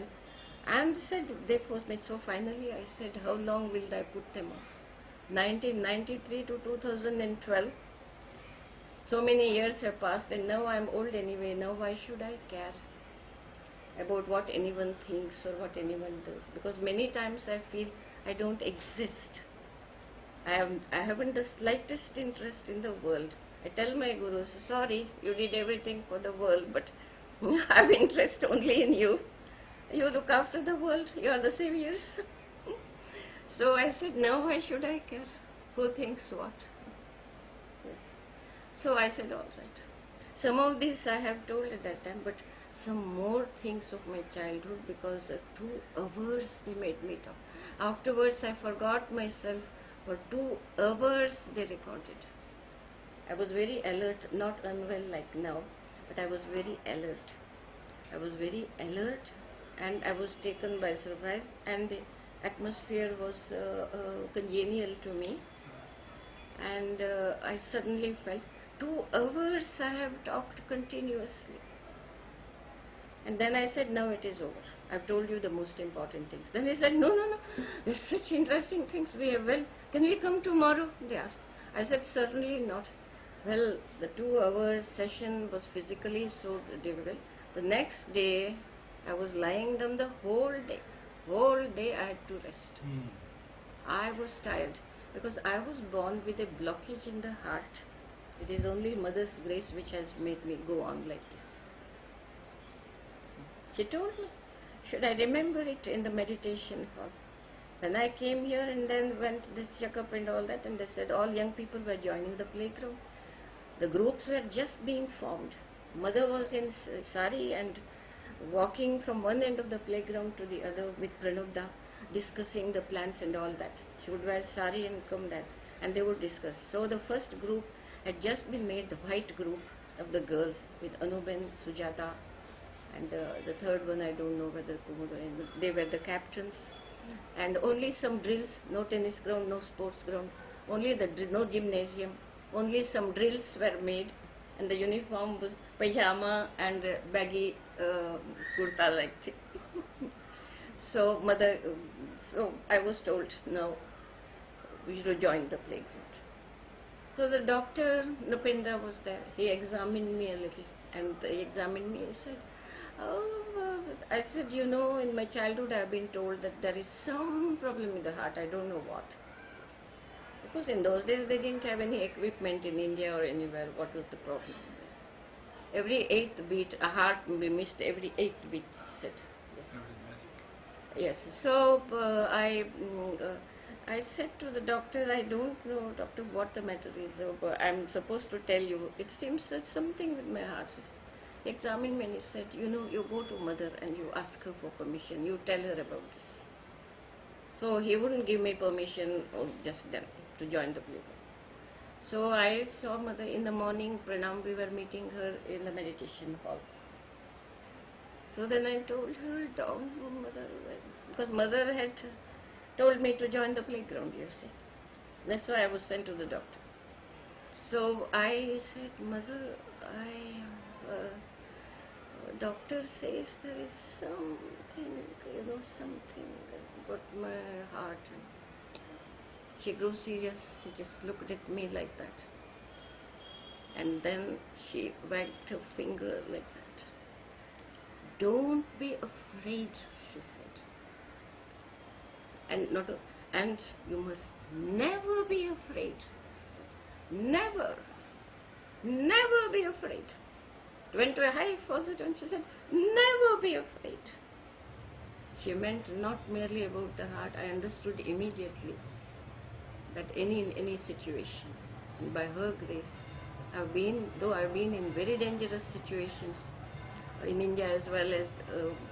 and said, they forced me. So finally I said, how long will I put them on? 1993 to 2012. So many years have passed, and now I'm old anyway. Now why should I care about what anyone thinks or what anyone does? Because many times I feel I don't exist. I haven't the slightest interest in the world. I tell my gurus, sorry, you did everything for the world, but I have interest only in you. You look after the world, you are the saviors. So I said, now why should I care? Who thinks what? Yes. So I said, all right. Some of this I have told at that time, but some more things of my childhood, because 2 hours they made me talk. Afterwards I forgot myself. For 2 hours they recorded. I was very alert, not unwell like now, but I was very alert. I was very alert, and I was taken by surprise, and the atmosphere was congenial to me, and I suddenly felt 2 hours I have talked continuously. And then I said, now it is over. I've told you the most important things. Then he said, no, no, no, there's such interesting things we have. Well, can we come tomorrow? They asked. I said, certainly not. Well, the 2 hours session was physically so difficult. The next day, I was lying down the whole day. Whole day I had to rest. I was tired because I was born with a blockage in the heart. It is only Mother's grace which has made me go on like this. She told me, should I remember it in the meditation hall? When I came here and then went this checkup and all that, and they said all young people were joining the playground. The groups were just being formed. Mother was in sari and walking from one end of the playground to the other with Pranubda, discussing the plans and all that. She would wear sari and come there, and they would discuss. So the first group had just been made, the white group of the girls with Anuben, Sujata, and the third one I don't know whether Kumud, they were the captains. And only some drills, no tennis ground, no sports ground, only no gymnasium, only some drills were made, and the uniform was pajama and baggy kurta like thing. So I was told, no, we should join the playground. So the doctor, Nupendra, was there. He examined me a little, and he examined me and said, I said, in my childhood I have been told that there is some problem in the heart, I don't know what. Because in those days they didn't have any equipment in India or anywhere. What was the problem? Every 8th beat, a heart will be missed every 8th beat, said. Yes. Yes. So I said to the doctor, I don't know, doctor, what the matter is. I'm supposed to tell you. It seems that something with my heart. He examined me and he said, you go to mother and you ask her for permission. You tell her about this. So he wouldn't give me permission just then to join the playground. So I saw mother in the morning, Pranam, we were meeting her in the meditation hall. So then I told her, don't go, mother, because mother had told me to join the playground, you see. That's why I was sent to the doctor. So I said, mother, doctor says there is something, something about my heart. She grew serious, she just looked at me like that. And then she wagged her finger like that. Don't be afraid, she said. And you must never be afraid, she said. Never be afraid. It went to a high falsetto and she said, never be afraid. She meant not merely about the heart. I understood immediately that in any situation, and by her grace, I've been in very dangerous situations in India as well as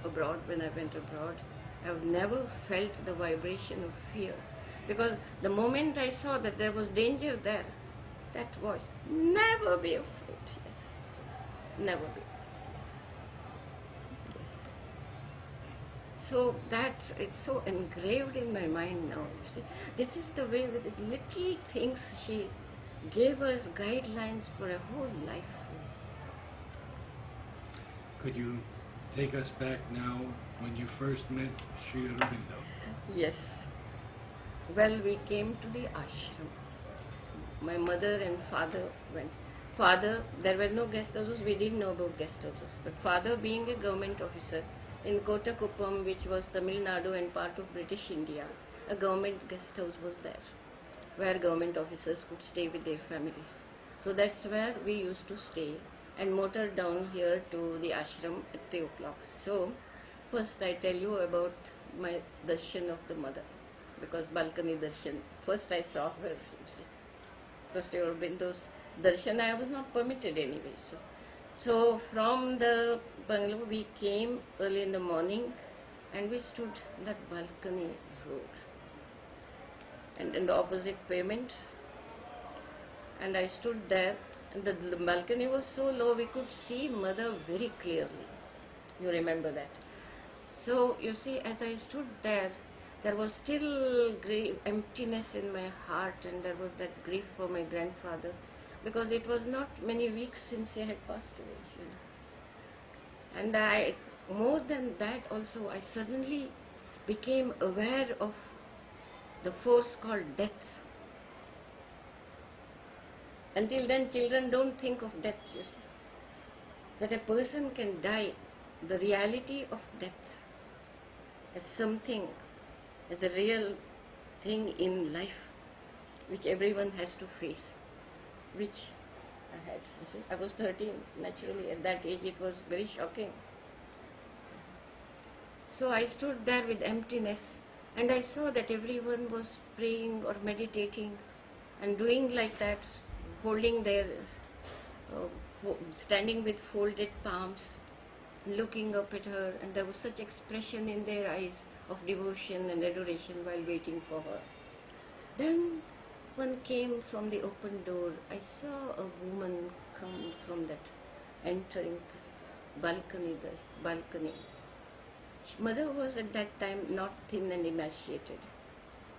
abroad, when I went abroad, I've never felt the vibration of fear. Because the moment I saw that there was danger there, that voice, never be afraid, yes. Never be afraid, yes. So that is so engraved in my mind now. You see, this is the way with the little things she gave us guidelines for a whole life. Could you take us back now when you first met Sri Aurobindo? Yes. Well, we came to the ashram. My mother and father went. Father, there were no guest houses, we didn't know about guest houses. But father, being a government officer in Kottakuppam, which was Tamil Nadu and part of British India, a government guest house was there, where government officers could stay with their families. So that's where we used to stay and motor down here to the ashram at 3 o'clock. So first I tell you about my darshan of the mother, because balcony darshan. First I saw her, you see. Because Sri Aurobindo's darshan I was not permitted anyway. So from the bungalow we came early in the morning and we stood in that balcony road. And in the opposite pavement, and I stood there, and the balcony was so low we could see mother very clearly. You remember that. So you see, as I stood there, there was still emptiness in my heart, and there was that grief for my grandfather, because it was not many weeks since he had passed away. And more than that also, I suddenly became aware of the force called death. Until then, children don't think of death, you see. That a person can die, the reality of death as something, as a real thing in life, which everyone has to face, which I had. You see, I was 13, naturally at that age it was very shocking. So I stood there with emptiness, and I saw that everyone was praying or meditating and doing like that, holding their, standing with folded palms, looking up at her, and there was such expression in their eyes of devotion and adoration while waiting for her. Then one came from the open door. I saw a woman come from that, entering this balcony. Mother was at that time not thin and emaciated.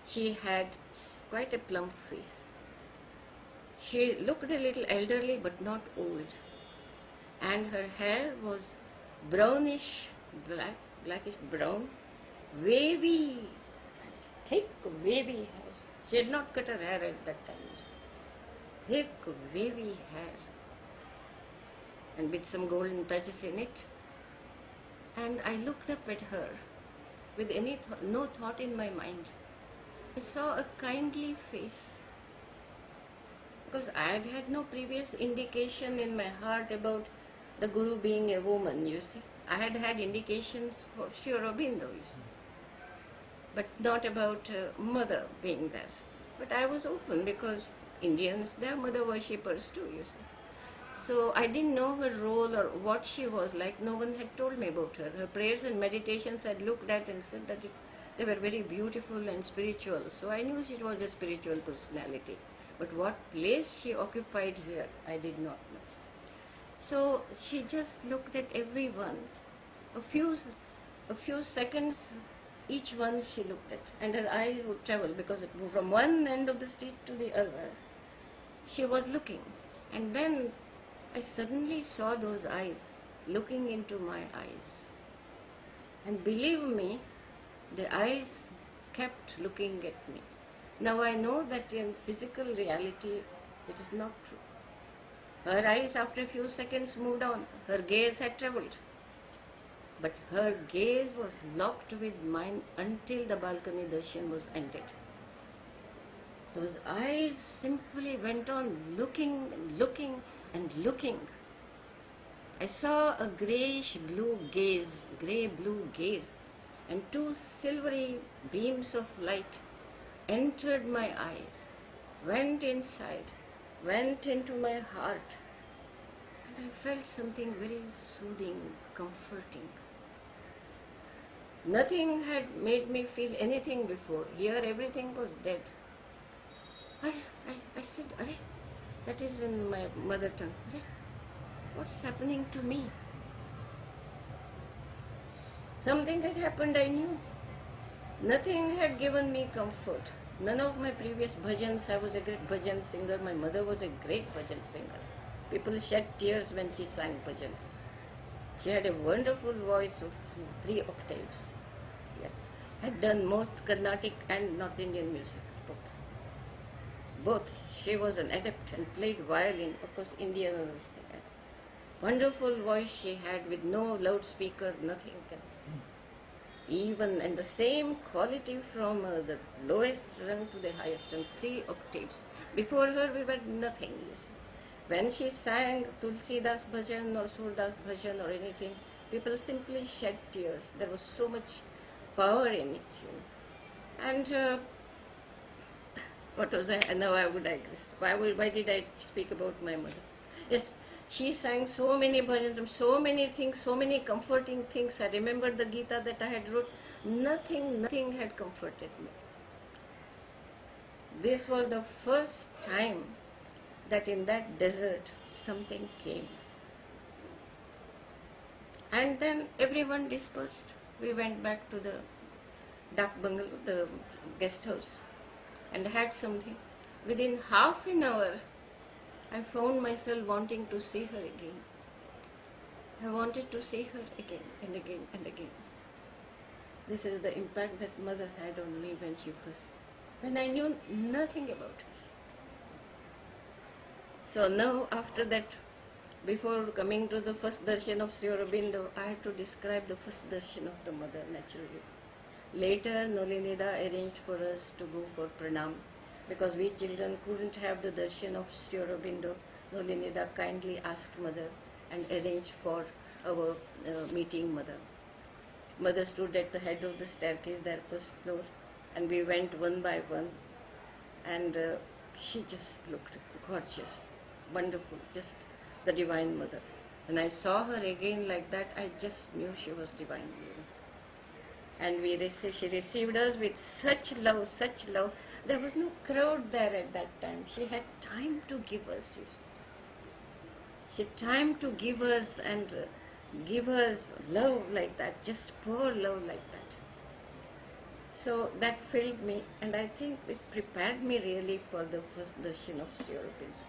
She had quite a plump face. She looked a little elderly but not old, and her hair was brownish black, blackish brown, wavy, thick wavy hair. She had not cut her hair at that time. Thick wavy hair, and with some golden touches in it. And I looked up at her with no thought in my mind. I saw a kindly face, because I had had no previous indication in my heart about the Guru being a woman, you see. I had had indications for Sri Aurobindo, you see, but not about mother being there. But I was open, because Indians, they are mother worshippers too, you see. So I didn't know her role or what she was like. No one had told me about her. Her prayers and meditations I looked at and said that they were very beautiful and spiritual. So I knew she was a spiritual personality. But what place she occupied here, I did not know. So she just looked at everyone. A few seconds, each one she looked at, and her eyes would travel, because it moved from one end of the street to the other. She was looking, and then I suddenly saw those eyes looking into my eyes. And believe me, the eyes kept looking at me. Now I know that in physical reality it is not true. Her eyes after a few seconds moved on. Her gaze had traveled. But her gaze was locked with mine until the balcony darshan was ended. Those eyes simply went on looking and looking and looking. I saw a grey-blue gaze, and two silvery beams of light entered my eyes, went inside, went into my heart, and I felt something very soothing, comforting. Nothing had made me feel anything before. Here everything was dead. I said, Arey, that is in my mother tongue. Arey, what's happening to me? Something had happened, I knew. Nothing had given me comfort. None of my previous bhajans. I was a great bhajan singer. My mother was a great bhajan singer. People shed tears when she sang bhajans. She had a wonderful voice of 3 octaves. Yeah. Had done both Carnatic and North Indian music, both. She was an adept and played violin, of course Indian thing. Wonderful voice she had, with no loudspeaker, nothing. Even, and the same quality from the lowest rung to the highest rung, 3 octaves. Before her we were nothing, you see. When she sang Tulsidas bhajan or Surdas bhajan or anything, people simply shed tears. There was so much power in it, you know. And what was I? Now I would digress. Why did I speak about my mother? Yes, she sang so many bhajans, so many things, so many comforting things. I remember the Gita that I had wrote. Nothing had comforted me. This was the first time that in that desert something came. And then everyone dispersed. we went back to the Dak Bungalow, the guest house, and had something. Within half an hour, I found myself wanting to see her again. I wanted to see her again and again and again. This is the impact that mother had on me when I knew nothing about her. So now, after that, before coming to the first darshan of Sri Aurobindo, I have to describe the first darshan of the mother naturally. Later, Nolinida arranged for us to go for pranam because we children couldn't have the darshan of Sri Aurobindo. Nolinida kindly asked mother and arranged for our meeting mother. Mother stood at the head of the staircase, their first floor, and we went one by one, and she just looked gorgeous, wonderful, just the Divine Mother. When I saw her again like that, I just knew she was Divine. And she received us with such love, such love. There was no crowd there at that time. She had time to give us. She had time to give us and give us love like that, just pour love like that. So that filled me, and I think it prepared me really for the first darshan of Sri Aurobindo.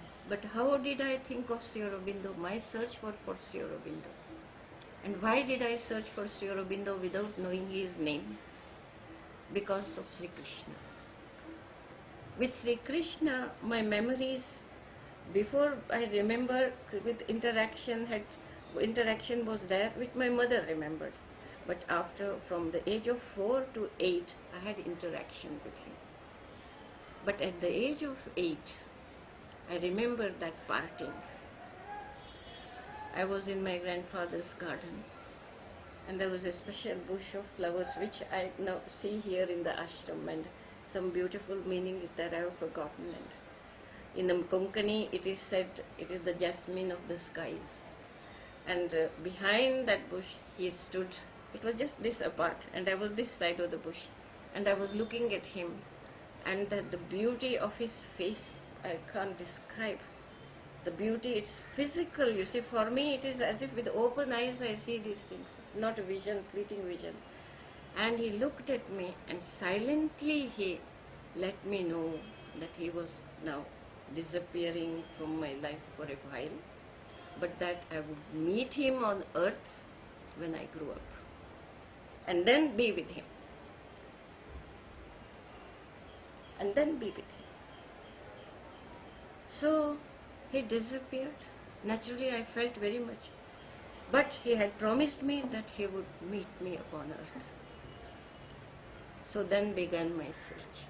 Yes. But how did I think of Sri Aurobindo? My search was for Sri Aurobindo. And why did I search for Sri Aurobindo without knowing his name? Because of Sri Krishna. With Sri Krishna, my memories, before I remember with interaction was there, which my mother remembered. But after, from the age of 4 to 8, I had interaction with him. But at the age of 8, I remember that parting. I was in my grandfather's garden, and there was a special bush of flowers which I now see here in the ashram, and some beautiful meaning is that I have forgotten. And in the Konkani, it is said it is the jasmine of the skies. And behind that bush, he stood. It was just this apart, and I was this side of the bush, and I was looking at him, and the beauty of his face, I can't describe. The beauty, it's physical, you see. For me, it is as if with open eyes I see these things. It's not a vision, fleeting vision. And he looked at me, and silently he let me know that he was now disappearing from my life for a while, but that I would meet him on earth when I grew up, and then be with him. And then be with him. So, he disappeared. Naturally, I felt very much. But he had promised me that he would meet me upon earth. So then began my search.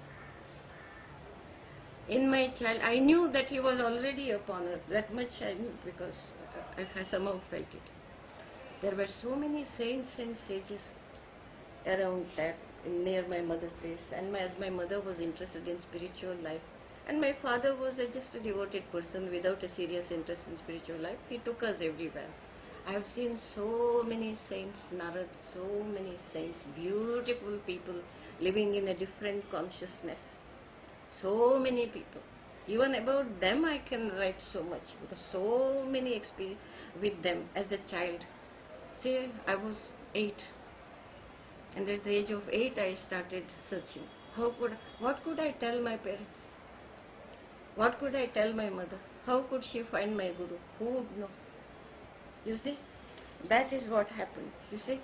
In my child, I knew that he was already upon earth. That much I knew because I somehow felt it. There were so many saints and sages around there, near my mother's place. And as my mother was interested in spiritual life, and my father was just a devoted person without a serious interest in spiritual life, he took us everywhere. I have seen so many saints, Narad, so many saints, beautiful people living in a different consciousness. So many people. Even about them I can write so much, because so many experience with them as a child. See, I was 8, and at the age of 8 I started searching. What could I tell my parents? What could I tell my mother? How could she find my guru? Who would know? You see, that is what happened. You see,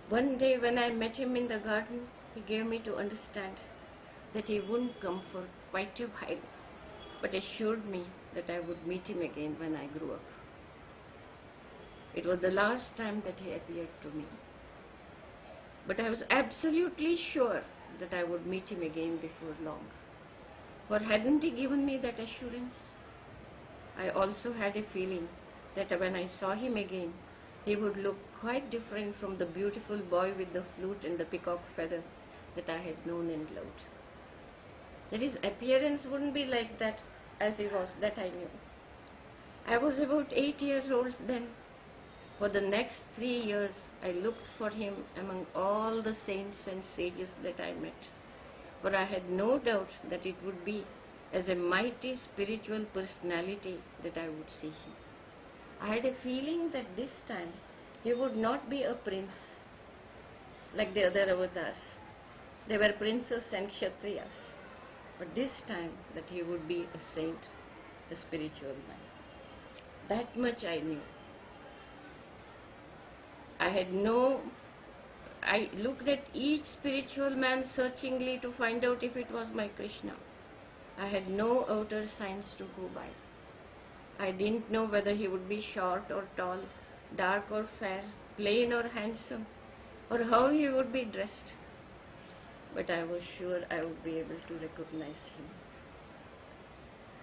one day when I met him in the garden, he gave me to understand that he wouldn't come for quite a while, but assured me that I would meet him again when I grew up. It was the last time that he appeared to me. But I was absolutely sure that I would meet him again before long. For hadn't he given me that assurance? I also had a feeling that when I saw him again, he would look quite different from the beautiful boy with the flute and the peacock feather that I had known and loved. That his appearance wouldn't be like that as he was, that I knew. I was about 8 years old then. For the next 3 years, I looked for him among all the saints and sages that I met. For I had no doubt that it would be as a mighty spiritual personality that I would see him. I had a feeling that this time He would not be a prince like the other avatars. They were princes and kshatriyas. But this time that he would be a saint, a spiritual man. That much I knew. I looked at each spiritual man searchingly to find out if it was my Krishna. I had no outer signs to go by. I didn't know whether he would be short or tall, dark or fair, plain or handsome, or how he would be dressed. But I was sure I would be able to recognize him.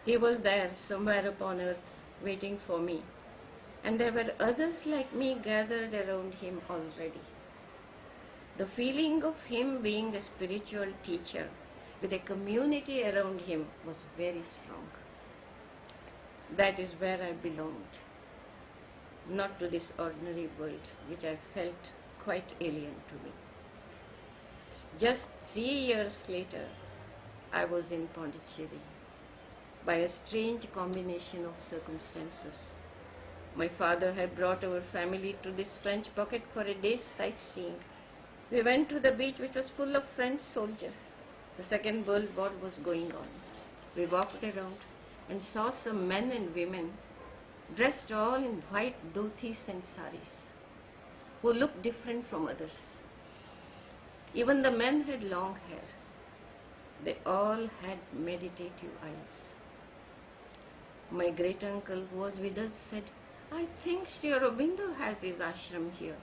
He was there somewhere upon earth, waiting for me, and there were others like me gathered around him already. The feeling of him being a spiritual teacher with a community around him was very strong. That is where I belonged, not to this ordinary world, which I felt quite alien to me. Just 3 years later, I was in Pondicherry by a strange combination of circumstances. My father had brought our family to this French pocket for a day's sightseeing. We went to the beach, which was full of French soldiers. The Second World War was going on. We walked around and saw some men and women dressed all in white dhotis and saris, who looked different from others. Even the men had long hair. They all had meditative eyes. My great uncle who was with us said, "I think Sri Aurobindo has his ashram here."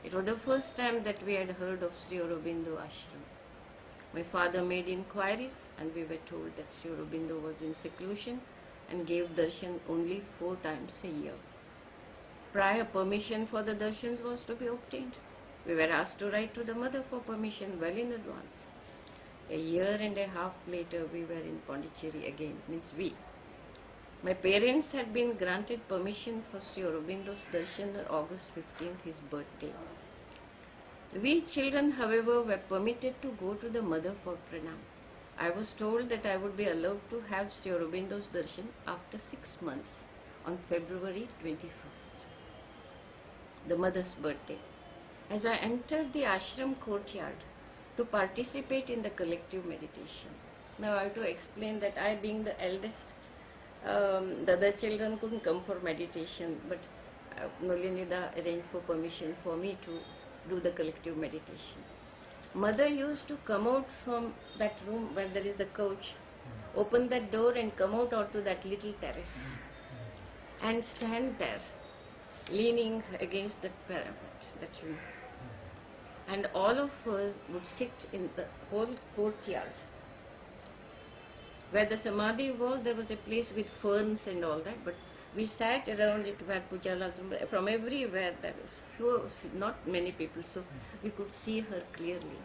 It was the first time that we had heard of Sri Aurobindo ashram. My father made inquiries and we were told that Sri Aurobindo was in seclusion and gave darshan only 4 times a year. Prior permission for the darshans was to be obtained. We were asked to write to the mother for permission well in advance. A year and a half later, we were in Pondicherry again, means we. My parents had been granted permission for Sri Aurobindo's darshan on August 15th, his birthday. We children, however, were permitted to go to the mother for pranam. I was told that I would be allowed to have Sri Aurobindo's darshan after 6 months, on February 21st, the mother's birthday. As I entered the ashram courtyard to participate in the collective meditation. Now I have to explain that I, being the eldest, the other children couldn't come for meditation, but Nolinida arranged for permission for me to do the collective meditation. Mother used to come out from that room where there is the couch, open that door and come out onto that little terrace and stand there, leaning against that parapet, that room. And all of us would sit in the whole courtyard. Where the samadhi was, there was a place with ferns and all that, but we sat around it where Pujala, from everywhere, there were not many people, so we could see her clearly.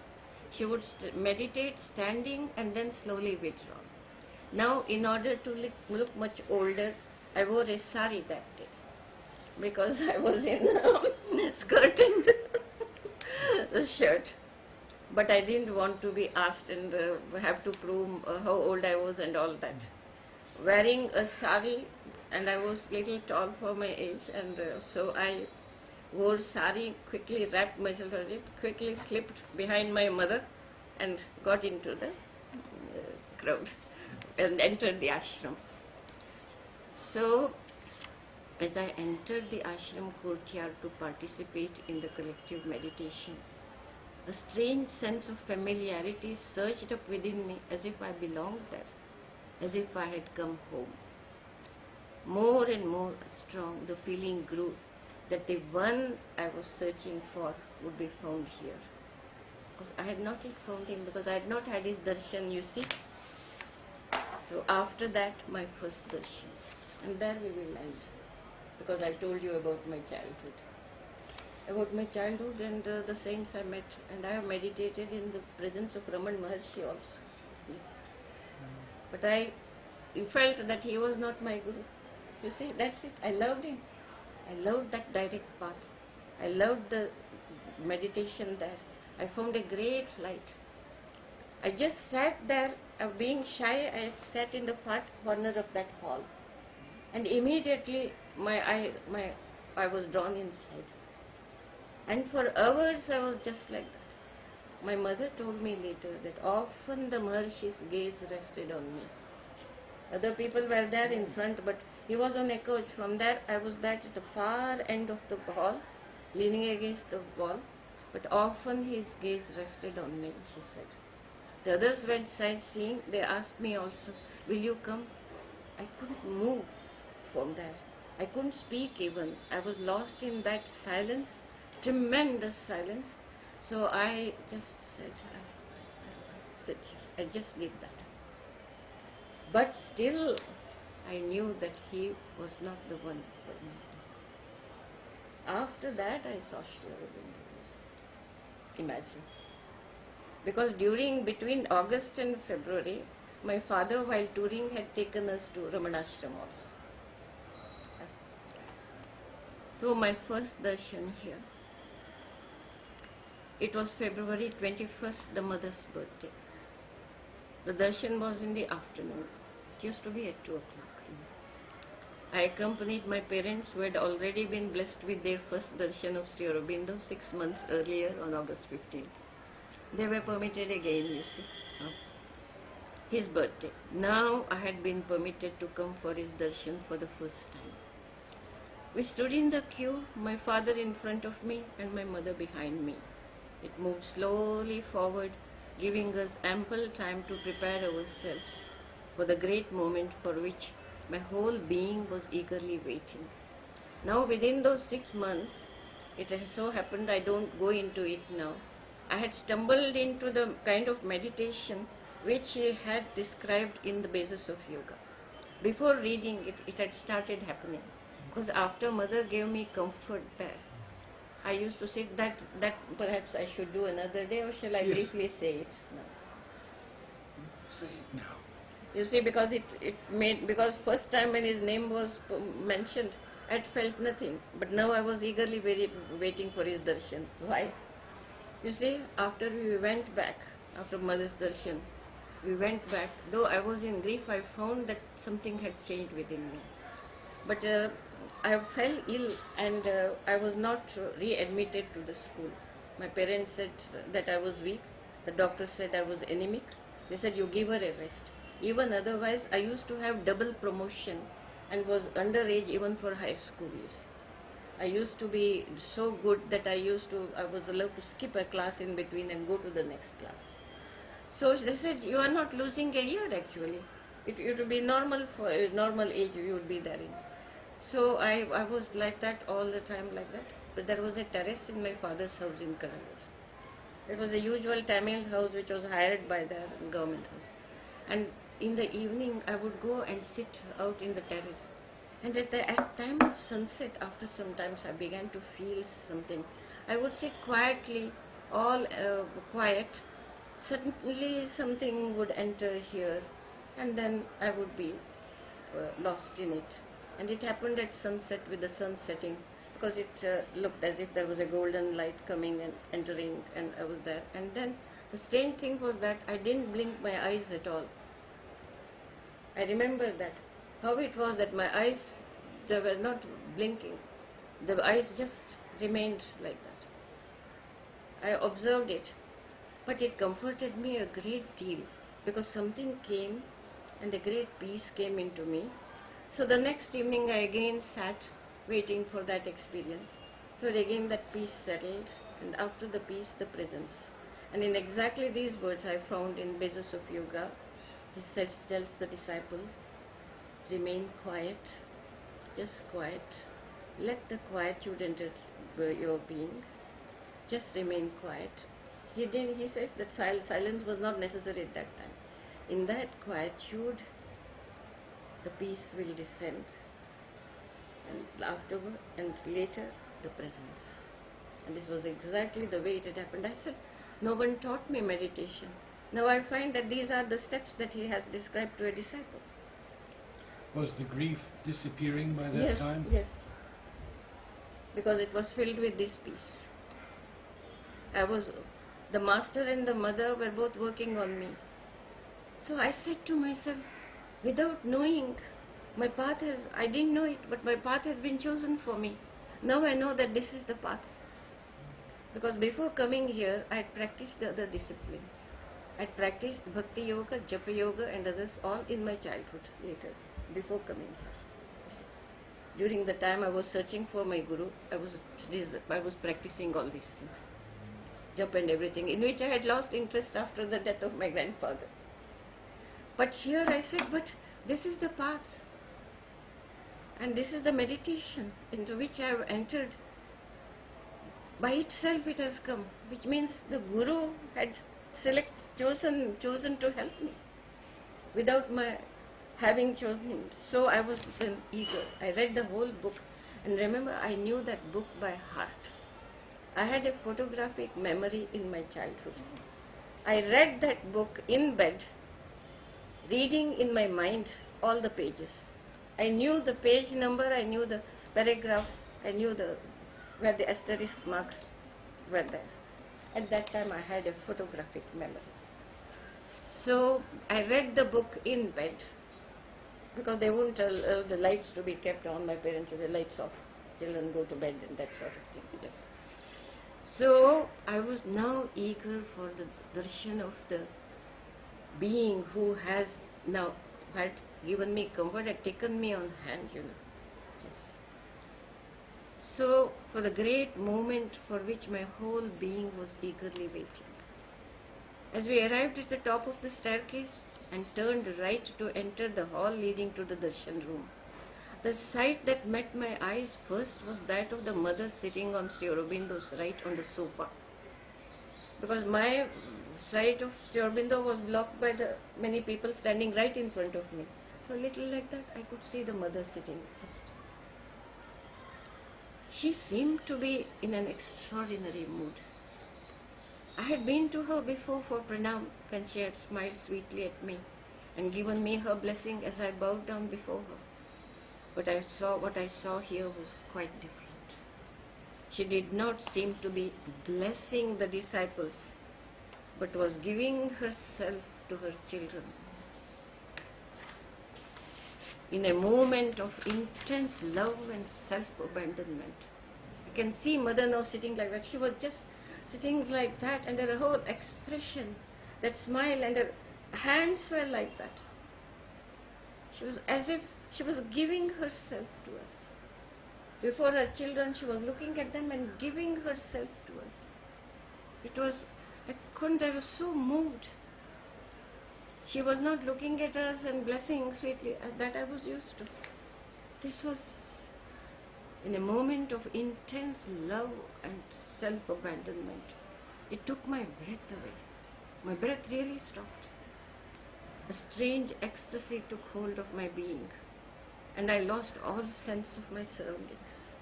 She would meditate standing and then slowly withdraw. Now, in order to look much older, I wore a sari that day because I was in skirt and the shirt. But I didn't want to be asked and have to prove how old I was and all that. Wearing a sari, and I was little tall for my age, and so I wore sari, quickly wrapped myself around it, quickly slipped behind my mother and got into the crowd and entered the ashram. So, as I entered the ashram courtyard to participate in the collective meditation, a strange sense of familiarity surged up within me as if I belonged there, as if I had come home. More and more strong, the feeling grew that the one I was searching for would be found here. Because I had not yet found him, because I had not had his darshan, you see. So after that, my first darshan. And there we will end, because I told you about my childhood. About my childhood and the saints I met, and I have meditated in the presence of Raman Maharshi also. Yes. But I felt that he was not my guru. You see, that's it. I loved him. I loved that direct path. I loved the meditation there. I found a great light. I just sat there, being shy, I sat in the far corner of that hall. And immediately I was drawn inside. And for hours I was just like that. My mother told me later that often the Maharshi's gaze rested on me. Other people were there in front, but he was on a couch. From there, I was there at the far end of the hall, leaning against the wall. But often his gaze rested on me, she said. The others went sightseeing. They asked me also, will you come? I couldn't move from there. I couldn't speak even. I was lost in that silence, tremendous silence. So I just said, I sit here. I just did that. But still, I knew that he was not the one for me. After that, I saw Sri Aurobindo. Imagine. Because between August and February, my father, while touring, had taken us to Ramanashram also. So my first darshan here, it was February 21st, the mother's birthday. The darshan was in the afternoon. It used to be at 2 o'clock. I accompanied my parents, who had already been blessed with their first darshan of Sri Aurobindo 6 months earlier on August 15th. They were permitted again, you see. His birthday. Now I had been permitted to come for his darshan for the first time. We stood in the queue, my father in front of me and my mother behind me. It moved slowly forward, giving us ample time to prepare ourselves for the great moment for which my whole being was eagerly waiting. Now within those 6 months, it has so happened, I don't go into it now, I had stumbled into the kind of meditation which he had described in the Basis of Yoga. Before reading it, it had started happening. Because after mother gave me comfort there, I used to say that perhaps I should do another day, or shall I Yes. briefly say it now? Say it now. You see, because because first time when his name was mentioned, I felt nothing. But now I was eagerly waiting for his darshan. Why? You see, after we went back, after mother's darshan, we went back. Though I was in grief, I found that something had changed within me. But I fell ill and I was not readmitted to the school. My parents said that I was weak. The doctor said I was anemic. They said, you give her a rest. Even otherwise, I used to have double promotion and was underage even for high school use. I used to be so good that I was allowed to skip a class in between and go to the next class. So they said, you are not losing a year actually. It would be normal for a normal age you would be therein. So I was like that all the time like that. But there was a terrace in my father's house in Karanur. It was a usual Tamil house which was hired by the government house. And in the evening I would go and sit out in the terrace. And at time of sunset, after some times I began to feel something. I would sit quietly, all quiet. Suddenly something would enter here and then I would be lost in it. And it happened at sunset with the sun setting, because it looked as if there was a golden light coming and entering, and I was there. And then the strange thing was that I didn't blink my eyes at all. I remember that, how it was that my eyes, they were not blinking. The eyes just remained like that. I observed it, but it comforted me a great deal, because something came and a great peace came into me. So the next evening I again sat waiting for that experience. But again that peace settled, and after the peace, the presence. And in exactly these words I found in Basis of Yoga, he tells the disciple, remain quiet, just quiet. Let the quietude enter your being. Just remain quiet. He says that silence was not necessary at that time. In that quietude, the peace will descend, and afterward and later the presence. And this was exactly the way it had happened. I said, no one taught me meditation. Now I find that these are the steps that he has described to a disciple. Was the grief disappearing by that time? Yes, because it was filled with this peace. The master and the mother were both working on me. So I said to myself, without knowing, I didn't know it, but my path has been chosen for me. Now I know that this is the path. Because before coming here, I had practiced the other disciplines. I had practiced Bhakti Yoga, Japa Yoga, and others all in my childhood later, before coming here. You see. During the time I was searching for my Guru, I was practicing all these things, Japa and everything, in which I had lost interest after the death of my grandfather. But here I said, but this is the path, and this is the meditation into which I have entered. By itself it has come, which means the Guru had chosen to help me without my having chosen him. So I was then eager. I read the whole book, and remember, I knew that book by heart. I had a photographic memory in my childhood. I read that book in bed, reading in my mind all the pages. I knew the page number, I knew the paragraphs, I knew where the asterisk marks were there. At that time I had a photographic memory. So I read the book in bed, because they wouldn't allow the lights to be kept on. My parents would the lights off, children go to bed and that sort of thing. Yes. So I was now eager for the darshan of the being who has now had given me comfort, had taken me on hand, Yes. So for the great moment for which my whole being was eagerly waiting. As we arrived at the top of the staircase and turned right to enter the hall leading to the darshan room, the sight that met my eyes first was that of the mother sitting on Sri Aurobindo's right on the sofa. Because my sight of Sri Aurobindo was blocked by the many people standing right in front of me. So a little like that, I could see the mother sitting first. She seemed to be in an extraordinary mood. I had been to her before for pranam, when she had smiled sweetly at me and given me her blessing as I bowed down before her. But what I saw here was quite different. She did not seem to be blessing the disciples, but was giving herself to her children. In a moment of intense love and self-abandonment. You can see Mother now sitting like that. She was just sitting like that, and her whole expression, that smile, and her hands were like that. She was as if she was giving herself to us. Before her children, she was looking at them and giving herself to us. I was so moved. She was not looking at us and blessing sweetly. That I was used to. This was in a moment of intense love and self-abandonment. It took my breath away. My breath really stopped. A strange ecstasy took hold of my being, and I lost all sense of my surroundings.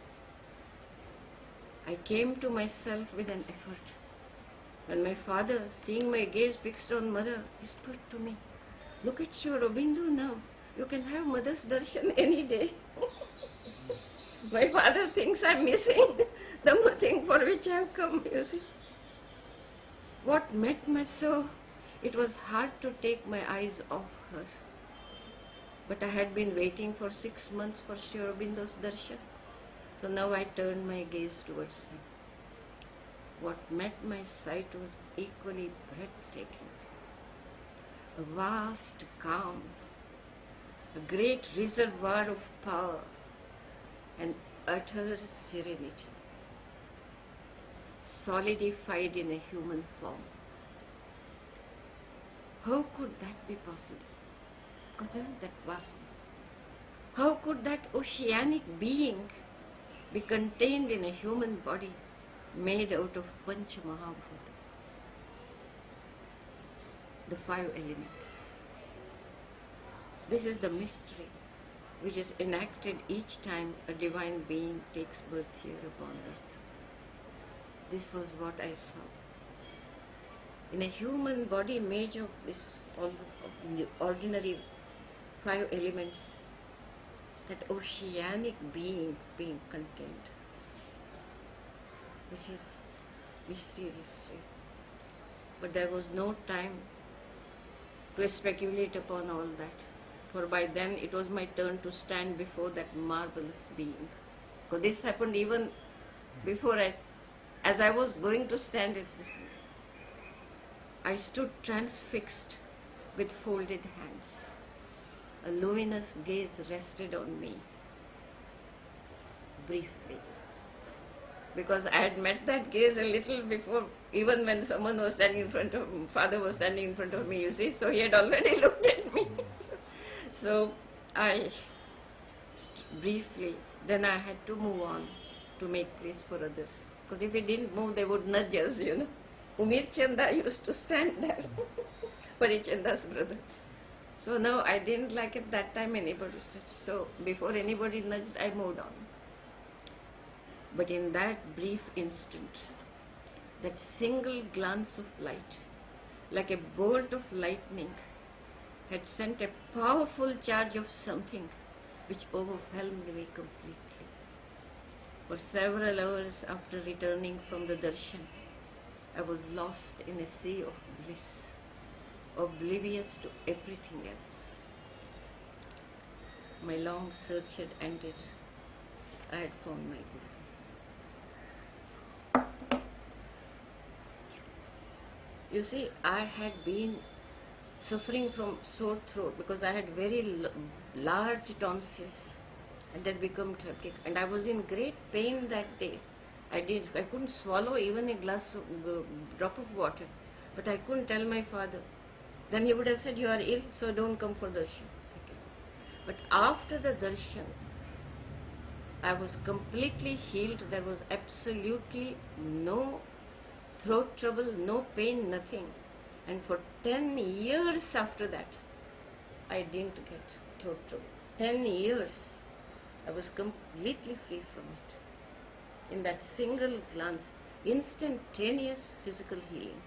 I came to myself with an effort. When my father, seeing my gaze fixed on Mother, whispered to me, "Look at Sri Aurobindo now. You can have Mother's darshan any day." My father thinks I'm missing the thing for which I've come, you see. What met my soul? It was hard to take my eyes off her. But I had been waiting for 6 months for Sri Aurobindo's darshan. So now I turned my gaze towards him. What met my sight was equally breathtaking. A vast calm, a great reservoir of power, and utter serenity, solidified in a human form. How could that be possible? Because there was that vastness. How could that oceanic being be contained in a human body made out of Pancha Mahabhuta, the 5 elements? This is the mystery which is enacted each time a divine being takes birth here upon earth. This was what I saw. In a human body made of this of the ordinary 5 elements, that oceanic being being contained, which is mysterious. But there was no time to speculate upon all that, for by then it was my turn to stand before that marvelous being. Because this happened even before I as I was going to stand at this, I stood transfixed with folded hands. A luminous gaze rested on me briefly. Because I had met that gaze a little before, even when someone was standing in front of me, father was standing in front of me, you see, so he had already looked at me. So I briefly, then I had to move on to make place for others. Because if we didn't move, they would nudge us, you know. Umid Chanda used to stand there, Parichanda's brother. So no, I didn't like at that time anybody's touch. So before anybody nudged, I moved on. But in that brief instant, that single glance of light, like a bolt of lightning, had sent a powerful charge of something which overwhelmed me completely. For several hours after returning from the darshan, I was lost in a sea of bliss, oblivious to everything else. My long search had ended. I had found my Guru. You see, I had been suffering from sore throat because I had very large tonsils and had become traumatic, and I was in great pain that day. I couldn't swallow even a drop of water, but I couldn't tell my father. Then he would have said, "You are ill, so don't come for darshan." But after the darshan, I was completely healed. There was absolutely no throat trouble, no pain, nothing. And for 10 years after that, I didn't get throat trouble. 10 years, I was completely free from it. In that single glance, instantaneous physical healing.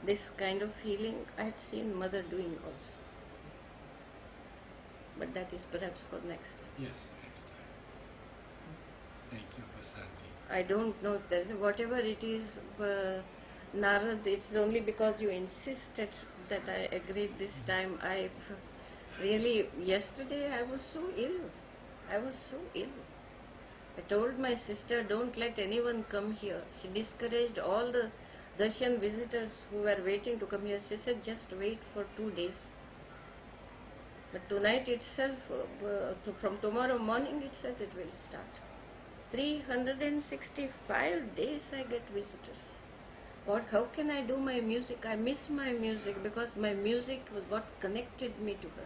This kind of healing I had seen Mother doing also. But that is perhaps for next time. Yes, next time. Thank you, Vasanti. I don't know, whatever it is, Narad, it's only because you insisted that I agreed this time. Really, yesterday I was so ill. I was so ill. I told my sister, don't let anyone come here. She discouraged all the darshan visitors who were waiting to come here. She said, just wait for 2 days. But tonight itself, from tomorrow morning itself, it will start. 365 days I get visitors. How can I do my music? I miss my music because my music was what connected me to her.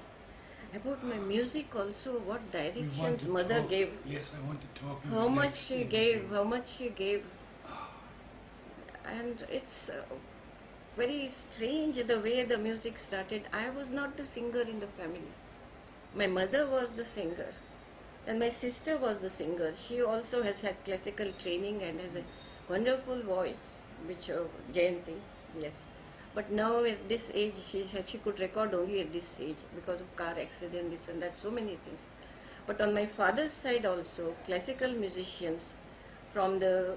About my music also, what directions Mother gave. Yes, I want to talk. How much she gave. And it's very strange the way the music started. I was not the singer in the family. My mother was the singer. And my sister was the singer. She also has had classical training and has a wonderful voice, which Jayanti, yes. But now at this age, she could record only at this age because of car accident, this and that, so many things. But on my father's side also, classical musicians from the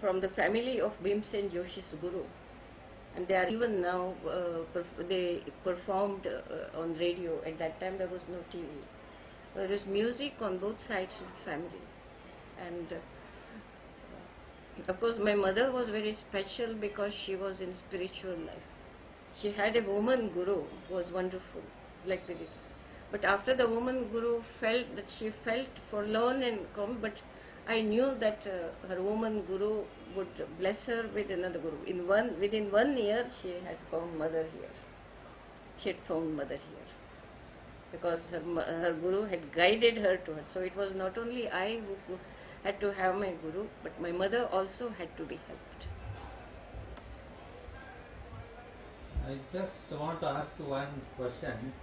from the family of Bhimsen Joshi's Guru, and they are even now, they performed on radio. At that time there was no TV. There was music on both sides of the family. And of course my mother was very special because she was in spiritual life. She had a woman guru who was wonderful, like the. But after the woman guru she felt forlorn and calm, but I knew that her woman guru would bless her with another guru. Within 1 year, she had found Mother here. She had found Mother here because her guru had guided her to her. So it was not only I who had to have my guru, but my mother also had to be helped. Yes. I just want to ask you one question.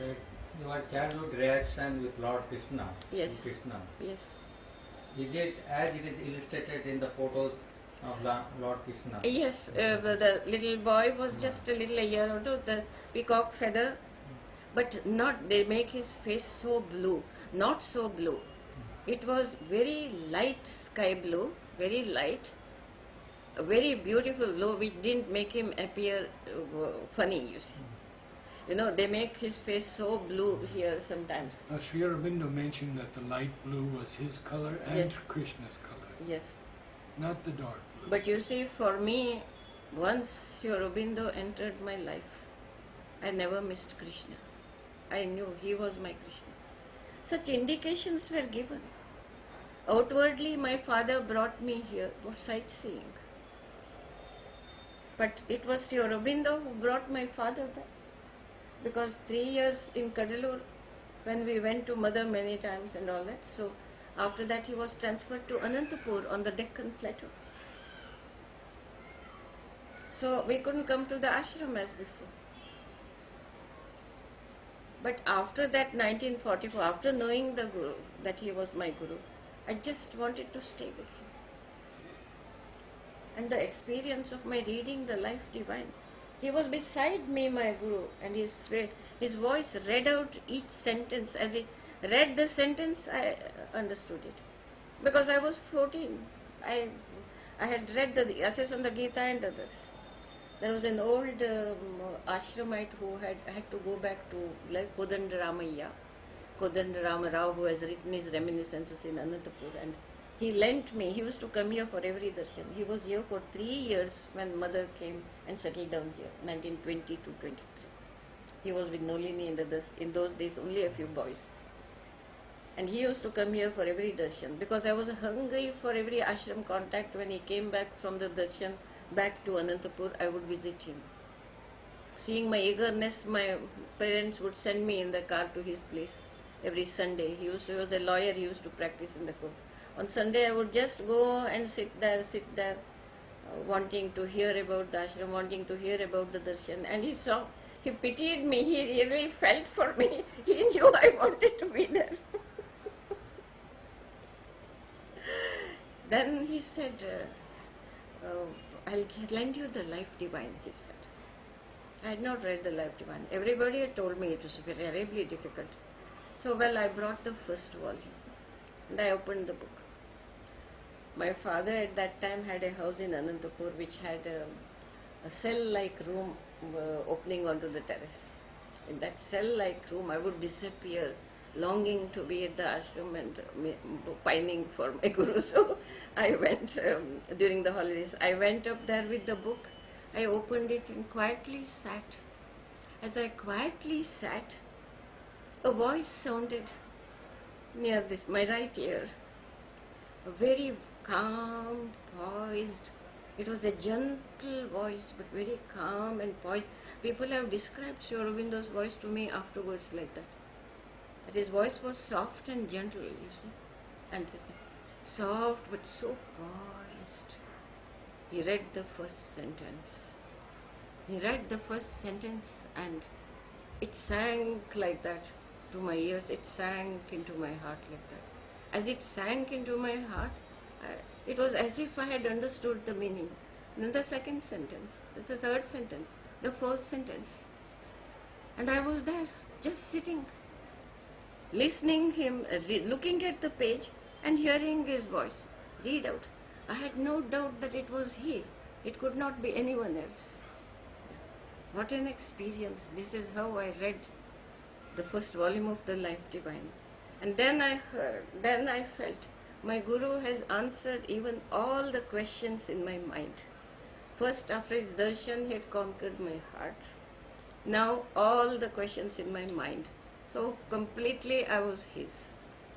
That your childhood reaction with Lord Krishna. Yes. Krishna. Yes. Is it as it is illustrated in the photos of Lord Krishna? Yes, the little boy was just a little a year old, the peacock feather, but not, they make his face so blue, not so blue. It was very light sky blue, very light, a very beautiful blue, which didn't make him appear funny, you see. They make his face so blue here sometimes. Now, Sri Aurobindo mentioned that the light blue was his color and Yes. Krishna's color, Yes. not the dark blue. But you see, for me, once Sri Aurobindo entered my life, I never missed Krishna. I knew he was my Krishna. Such indications were given. Outwardly, my father brought me here for sightseeing. But it was Sri Aurobindo who brought my father there. Because 3 years in Kadalur, when we went to mother many times and all that, so after that he was transferred to Anantapur on the Deccan Plateau. So we couldn't come to the ashram as before. But after that 1944, after knowing the Guru, that he was my Guru, I just wanted to stay with him. And the experience of my reading the Life Divine, he was beside me, my Guru, and his voice read out each sentence. As he read the sentence, I understood it. Because I was 14. I had read the essays on the Gita and others. There was an old ashramite who had to go back to like Kodandaramaiah, Kodandarama Rao, who has written his reminiscences in Anantapur, and he lent me. He used to come here for every darshan. He was here for 3 years when mother came and settled down here, 1920 to 23. He was with Nolini and others. In those days, only a few boys. And he used to come here for every darshan because I was hungry for every ashram contact. When he came back from the darshan back to Anantapur, I would visit him. Seeing my eagerness, my parents would send me in the car to his place every Sunday. He was a lawyer, he used to practice in the court. On Sunday I would just go and sit there, wanting to hear about the ashram, wanting to hear about the darshan. And he pitied me, he really felt for me. He knew I wanted to be there. Then he said, I'll lend you the Life Divine, he said. I had not read the Life Divine. Everybody had told me it was terribly difficult. So, I brought the first volume and I opened the book. My father at that time had a house in Anantapur which had a cell-like room opening onto the terrace. In that cell-like room, I would disappear, longing to be at the ashram and pining for my Guru. So I went during the holidays. I went up there with the book. I opened it and quietly sat. As I quietly sat, a voice sounded near my right ear. A very calm, poised. It was a gentle voice, but very calm and poised. People have described Sri Aurobindo's voice to me afterwards like that. That his voice was soft and gentle, you see. And soft but so poised. He read the first sentence. He read the first sentence and it sank like that to my ears. It sank into my heart like that. As it sank into my heart, it was as if I had understood the meaning. And then the second sentence, the third sentence, the fourth sentence. And I was there, just sitting, listening him, looking at the page and hearing his voice read out. I had no doubt that it was he. It could not be anyone else. What an experience. This is how I read the first volume of the Life Divine. And then I felt my Guru has answered even all the questions in my mind. First, after his darshan, he had conquered my heart. Now, all the questions in my mind. So, completely I was his.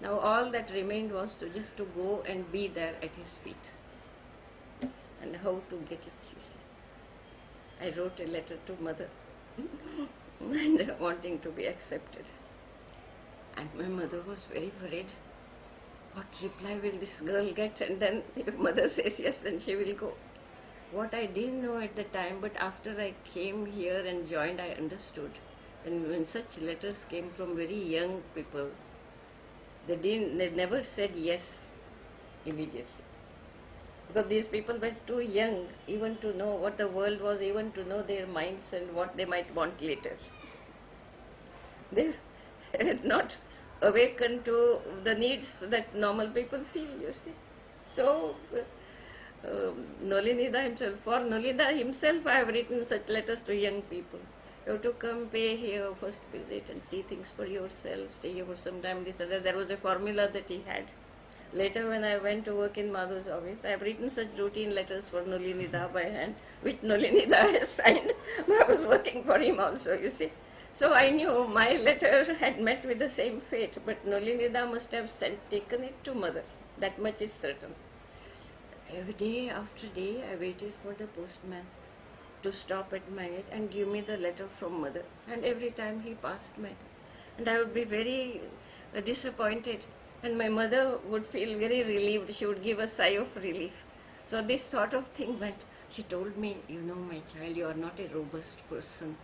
Now, all that remained was just to go and be there at his feet. Yes. And how to get it, you see. I wrote a letter to mother and wanting to be accepted. And my mother was very worried. What reply will this girl get? And then if mother says yes, then she will go. What I didn't know at the time, but after I came here and joined, I understood. And when such letters came from very young people, they never said yes immediately. Because these people were too young even to know what the world was, even to know their minds and what they might want later. They had not awakened to the needs that normal people feel, you see. So, Nolinida himself, for Nolinida himself I have written such letters to young people. You have to come pay here first visit and see things for yourself, stay here for some time, this, other. There was a formula that he had. Later when I went to work in Madhu's office, I have written such routine letters for Nolinida by hand, which Nolinida has signed. I was working for him also, you see. So I knew my letter had met with the same fate, but Nolinida must have taken it to mother. That much is certain. Every day after day, I waited for the postman to stop at my gate and give me the letter from mother. And every time he passed me, and I would be very disappointed. And my mother would feel very relieved. She would give a sigh of relief. So this sort of thing went. She told me, you know, my child, you are not a robust person.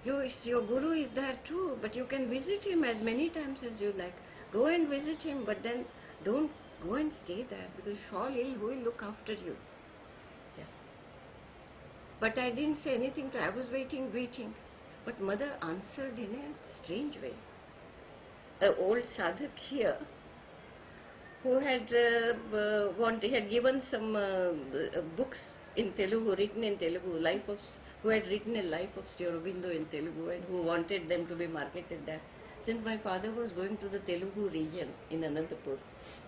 Your guru is there too, but you can visit him as many times as you like. Go and visit him, but then don't go and stay there, because if you fall ill, who will look after you? Yeah. But I didn't say anything to her. I was waiting. But mother answered in a strange way. An old sadhak here, who had had given some books in Telugu, written in Telugu, who had written a life of Sri Aurobindo in Telugu, and who wanted them to be marketed there. Since my father was going to the Telugu region in Anantapur,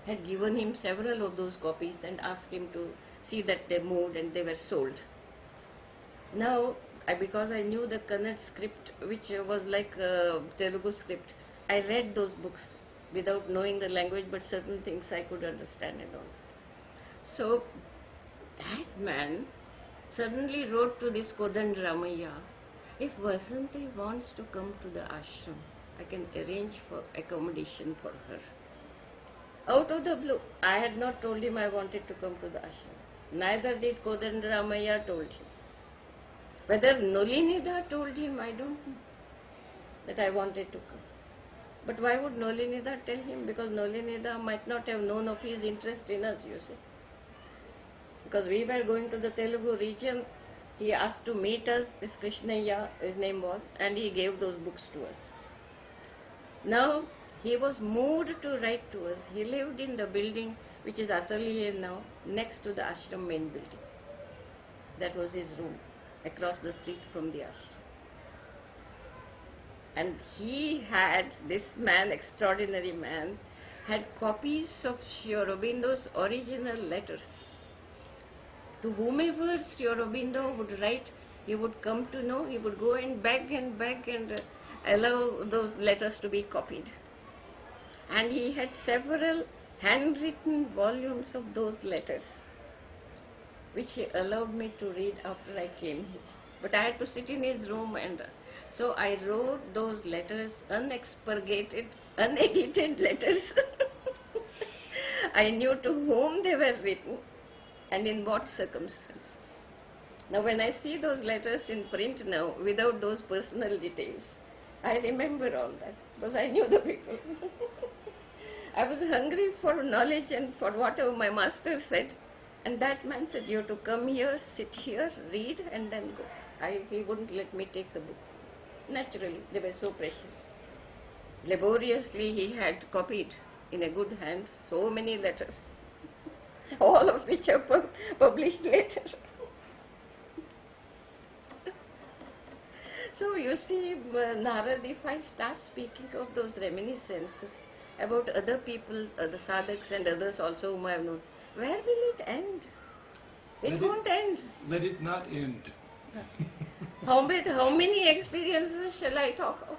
had given him several of those copies and asked him to see that they moved and they were sold. Now, because I knew the Kannada script, which was like Telugu script, I read those books without knowing the language, but certain things I could understand and all. So, that man suddenly wrote to this Kodandaramaiah, if Vasanti wants to come to the ashram, I can arrange for accommodation for her. Out of the blue, I had not told him I wanted to come to the ashram. Neither did Kodandaramaiah told him. Whether Nolinida told him, I don't know, that I wanted to come. But why would Nolinida tell him? Because Nolinida might not have known of his interest in us, you see. Because we were going to the Telugu region, he asked to meet us, this Krishnaya, his name was, and he gave those books to us. Now, he was moved to write to us. He lived in the building, which is atelier now, next to the ashram main building. That was his room, across the street from the ashram. And he had, this man, extraordinary man, had copies of Sri Aurobindo's original letters. To whomever Sri Aurobindo would write, he would come to know, he would go and beg and allow those letters to be copied. And he had several handwritten volumes of those letters, which he allowed me to read after I came here. But I had to sit in his room and so I wrote those letters, unexpurgated, unedited letters. I knew to whom they were written and in what circumstances. Now when I see those letters in print now, without those personal details, I remember all that, because I knew the people. I was hungry for knowledge and for whatever my master said. And that man said, you have to come here, sit here, read, and then go. He wouldn't let me take the book. Naturally, they were so precious. Laboriously, he had copied in a good hand so many letters, all of which are published later. So you see, Narad, if I start speaking of those reminiscences about other people, the sadhaks and others also whom I have known, where will it end? It won't end. Let it not end. How many experiences shall I talk of?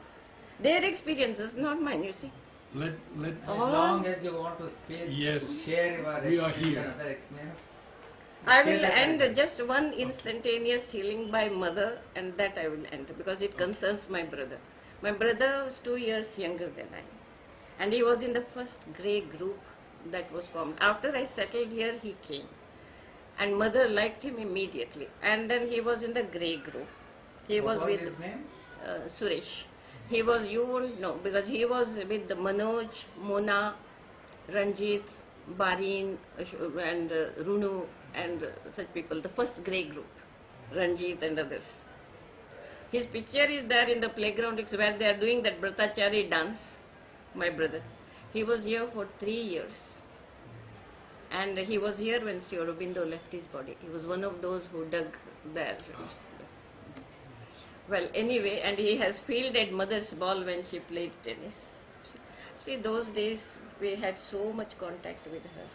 Their experiences, not mine, you see. As long as you want to speak, Yes, to share your we are experience here. and other experience. I share will that end idea. just one instantaneous healing by mother, and that I will end because it concerns my brother. My brother was 2 years younger than I, and he was in the first grey group that was formed. After I settled here, he came, and mother liked him immediately, and then he was in the grey group. He What was was with his name? Suresh. He was, you won't know, because he was with the Manoj, Mona, Ranjit, Barin, and Runu, and such people, the first grey group, Ranjit and others. His picture is there in the playground, it's where they are doing that Bratachari dance, my brother. He was here for 3 years. And he was here when Sri Aurobindo left his body. He was one of those who dug there. Yes. Well, anyway, and he has fielded mother's ball when she played tennis. See, those days we had so much contact with her.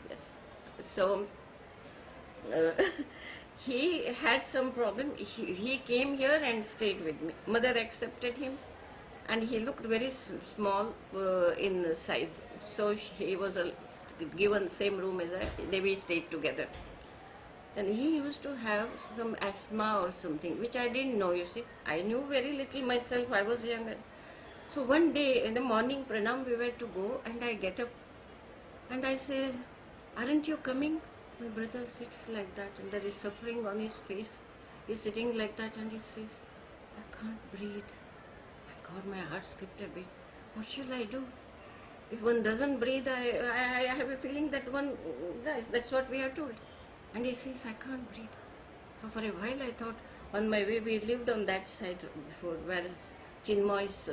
Yes. So, uh, he had some problem. He came here and stayed with me. Mother accepted him, and he looked very small in size. So he was given same room as I. We stayed together. And he used to have some asthma or something, which I didn't know, you see. I knew very little myself, I was younger. So one day in the morning, Pranam, we were to go, and I get up and I say, aren't you coming? My brother sits like that, and there is suffering on his face. He's sitting like that, and he says, I can't breathe. My God, my heart skipped a bit. What shall I do? If one doesn't breathe, I have a feeling that one dies. That's what we are told. And he says, I can't breathe. So for a while I thought, on my way, we lived on that side before, where Chinmoy's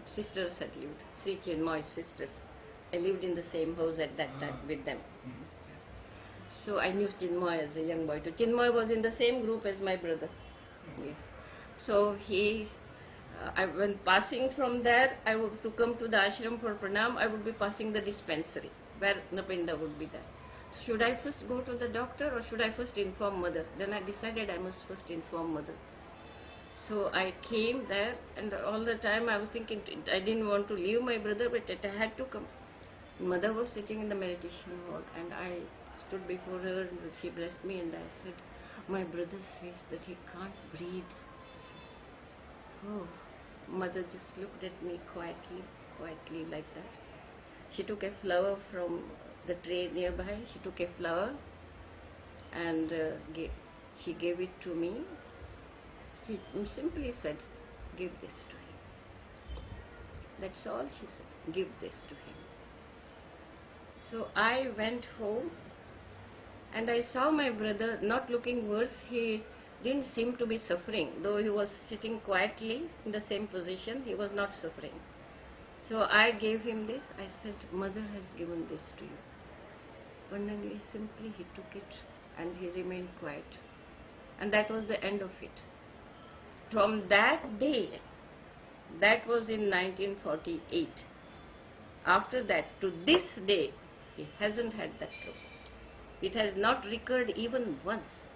sisters had lived, Sri Chinmoy's sisters. I lived in the same house at that time with them. So I knew Chinmoy as a young boy too. Chinmoy was in the same group as my brother. Yes. So when passing from there, I would to come to the ashram for pranam, I would be passing the dispensary, where Napinda would be there. Should I first go to the doctor or should I first inform mother? Then I decided I must first inform mother. So I came there, and all the time I was thinking, I didn't want to leave my brother, but I had to come. Mother was sitting in the meditation hall, and I stood before her, and she blessed me, and I said, my brother says that he can't breathe. Oh, mother just looked at me quietly like that. She took a flower from the tray nearby. She took a flower and she gave it to me. She simply said, give this to him. That's all she said, give this to him. So I went home and I saw my brother not looking worse. He didn't seem to be suffering. Though he was sitting quietly in the same position, he was not suffering. So I gave him this. I said, mother has given this to you. Abundantly, simply he took it and he remained quiet. And that was the end of it. From that day, that was in 1948. After that, to this day, he hasn't had that trouble. It has not recurred even once.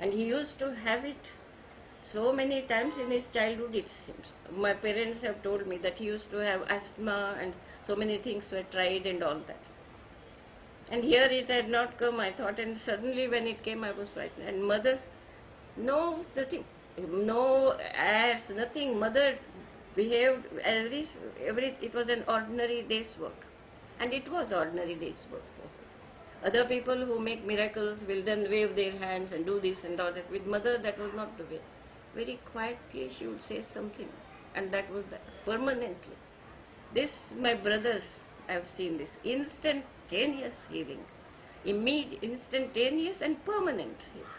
And he used to have it so many times in his childhood, it seems. My parents have told me that he used to have asthma and so many things were tried and all that. And here it had not come, I thought, and suddenly when it came, I was frightened. And mother's, no, nothing, no airs, nothing. Mother behaved it was an ordinary day's work. And it was ordinary day's work for her. Other people who make miracles will then wave their hands and do this and all that. With mother, that was not the way. Very quietly she would say something, and that was that, permanently. This, my brothers, I have seen this, instantaneous healing, immediate, instantaneous and permanent healing.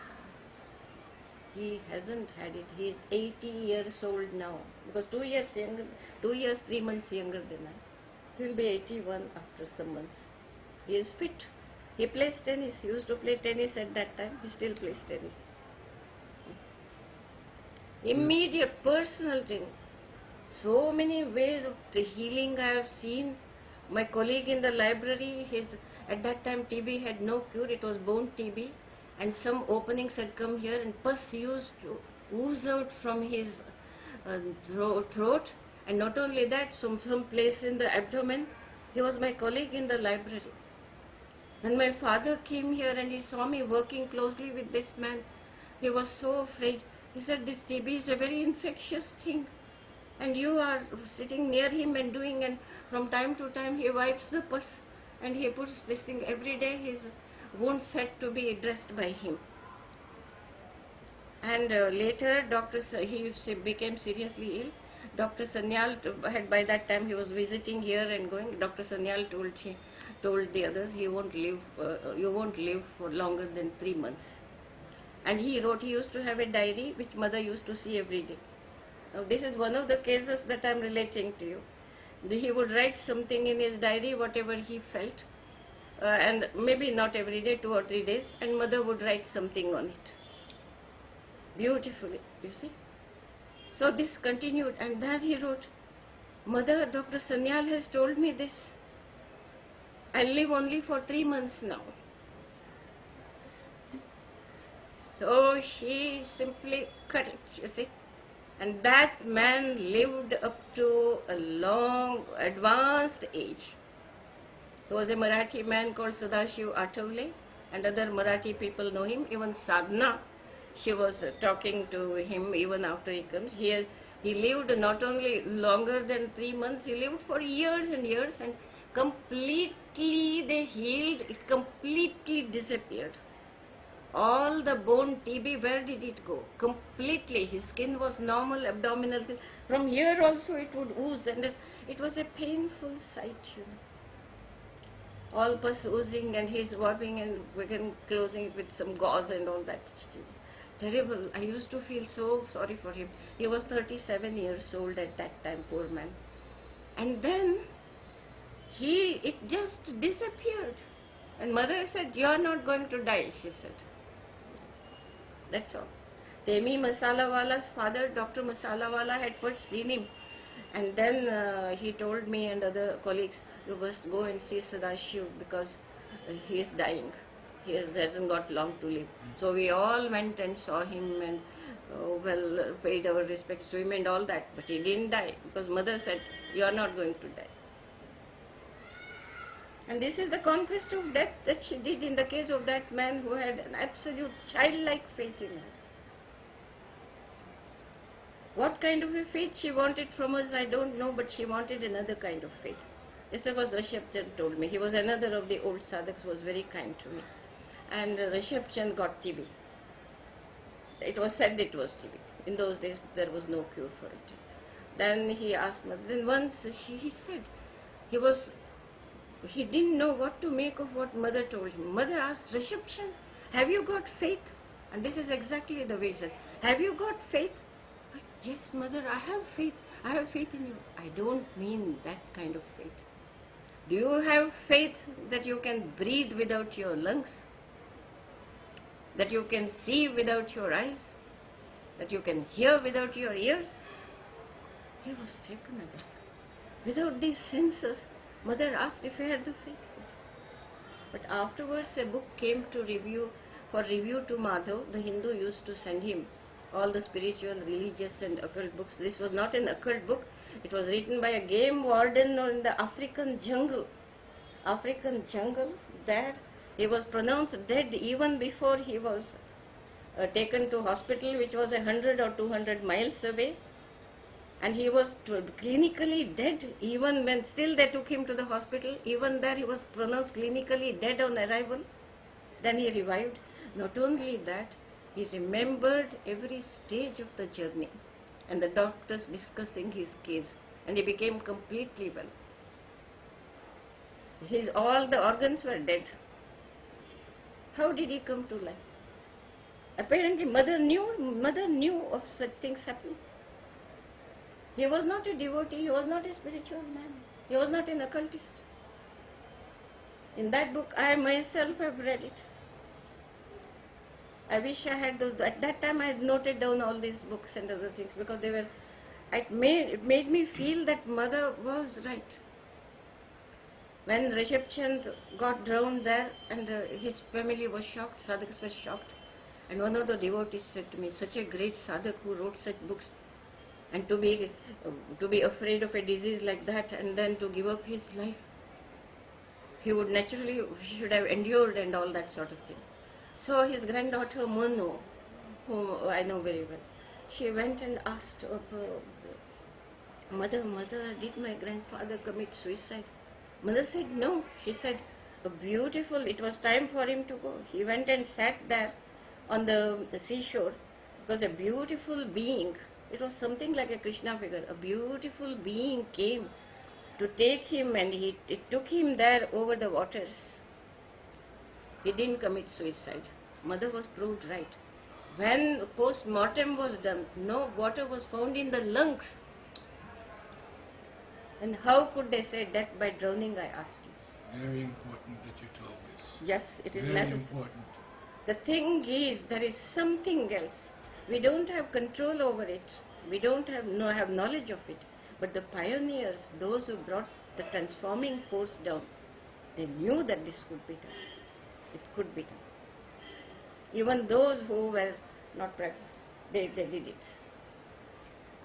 He hasn't had it. He is 80 years old now, because 2 years younger, 2 years, 3 months younger than I. He will be 81 after some months. He is fit. He plays tennis. He used to play tennis at that time. He still plays tennis. Immediate personal thing. So many ways of the healing I have seen. My colleague in the library, at that time TB had no cure, it was bone TB, and some openings had come here and pus used to ooze out from his throat, and not only that, some place in the abdomen. He was my colleague in the library. When my father came here and he saw me working closely with this man, he was so afraid. He said, this TB is a very infectious thing, and you are sitting near him and doing, and from time to time he wipes the pus and he puts this thing every day. His wounds had to be dressed by him. And later, he became seriously ill. Dr. Sanyal had, by that time he was visiting here and going. Dr. Sanyal told the others, you won't live for longer than 3 months. And he wrote, he used to have a diary which mother used to see every day. Now this is one of the cases that I am relating to you. He would write something in his diary, whatever he felt, and maybe not every day, 2 or 3 days, and mother would write something on it. Beautifully, you see. So this continued, and then he wrote, Mother, Dr. Sanyal has told me this. I live only for 3 months now. So she simply cut it, you see. And that man lived up to a long, advanced age. There was a Marathi man called Sadashiv Athavale, and other Marathi people know him. Even Sadhana, she was talking to him even after he comes. He lived not only longer than 3 months, he lived for years and years, and completely they healed, it completely disappeared. All the bone TB, where did it go? Completely. His skin was normal, abdominal. From here also it would ooze, and it was a painful sight, you know. All pus oozing, and he's wiping and closing it with some gauze and all that. Terrible. I used to feel so sorry for him. He was 37 years old at that time, poor man. And then it just disappeared. And mother said, "You are not going to die," she said. That's all. Temi Masalawala's father, Dr. Masalawala, had first seen him, and then he told me and other colleagues, "You must go and see Sadashiv because he is dying. He hasn't got long to live." So we all went and saw him and paid our respects to him and all that. But he didn't die because mother said, "You are not going to die." And this is the conquest of death that she did in the case of that man who had an absolute childlike faith in her. What kind of a faith she wanted from us, I don't know, but she wanted another kind of faith. This was Rishabh Chand told me. He was another of the old sadhaks who was very kind to me. And Rishabh Chand got TB. It was said it was TB. In those days, there was no cure for it. Then he asked me. Then once he said, he didn't know what to make of what mother told him. Mother asked, "Rishabh Chand, have you got faith?" And this is exactly the way he said, "Have you got faith?" "Yes, mother, I have faith. I have faith in you." "I don't mean that kind of faith. Do you have faith that you can breathe without your lungs? That you can see without your eyes? That you can hear without your ears?" He was taken aback. Without these senses, mother asked if I had the faith. But afterwards a book came to review to Madhav. The Hindu used to send him all the spiritual, religious and occult books. This was not an occult book. It was written by a game warden in the African jungle. There he was pronounced dead even before he was taken to hospital, which was 100 or 200 miles away. And he was clinically dead even when still they took him to the hospital. Even there he was pronounced clinically dead on arrival. Then he revived. Not only that, he remembered every stage of the journey and the doctors discussing his case, and he became completely well. All the organs were dead. How did he come to life? Apparently mother knew of such things happening. He was not a devotee, he was not a spiritual man, he was not an occultist. In that book, I myself have read it. I wish I had those. At that time I had noted down all these books and other things because it made me feel that mother was right. When Rishabh Chand got drowned there and his family was shocked, sadhaks were shocked. And one of the devotees said to me, "Such a great sadhak who wrote such books, and to be afraid of a disease like that and then to give up his life, he should have endured and all that sort of thing." So his granddaughter Monu, whom I know very well, she went and asked of mother, "Did my grandfather commit suicide?" Mother said no. She said, it was time for him to go. He went and sat there on the seashore because a beautiful being, it was something like a Krishna figure, a beautiful being came to take him, and it took him there over the waters. He didn't commit suicide. Mother was proved right. When post-mortem was done, no water was found in the lungs. And how could they say death by drowning, I asked you. Very important that you told this. Yes, it is Very necessary. important. The thing is, there is something else. We don't have control over it. We don't have knowledge of it. But the pioneers, those who brought the transforming force down, they knew that this could be done. It could be done. Even those who were not practiced, they did it.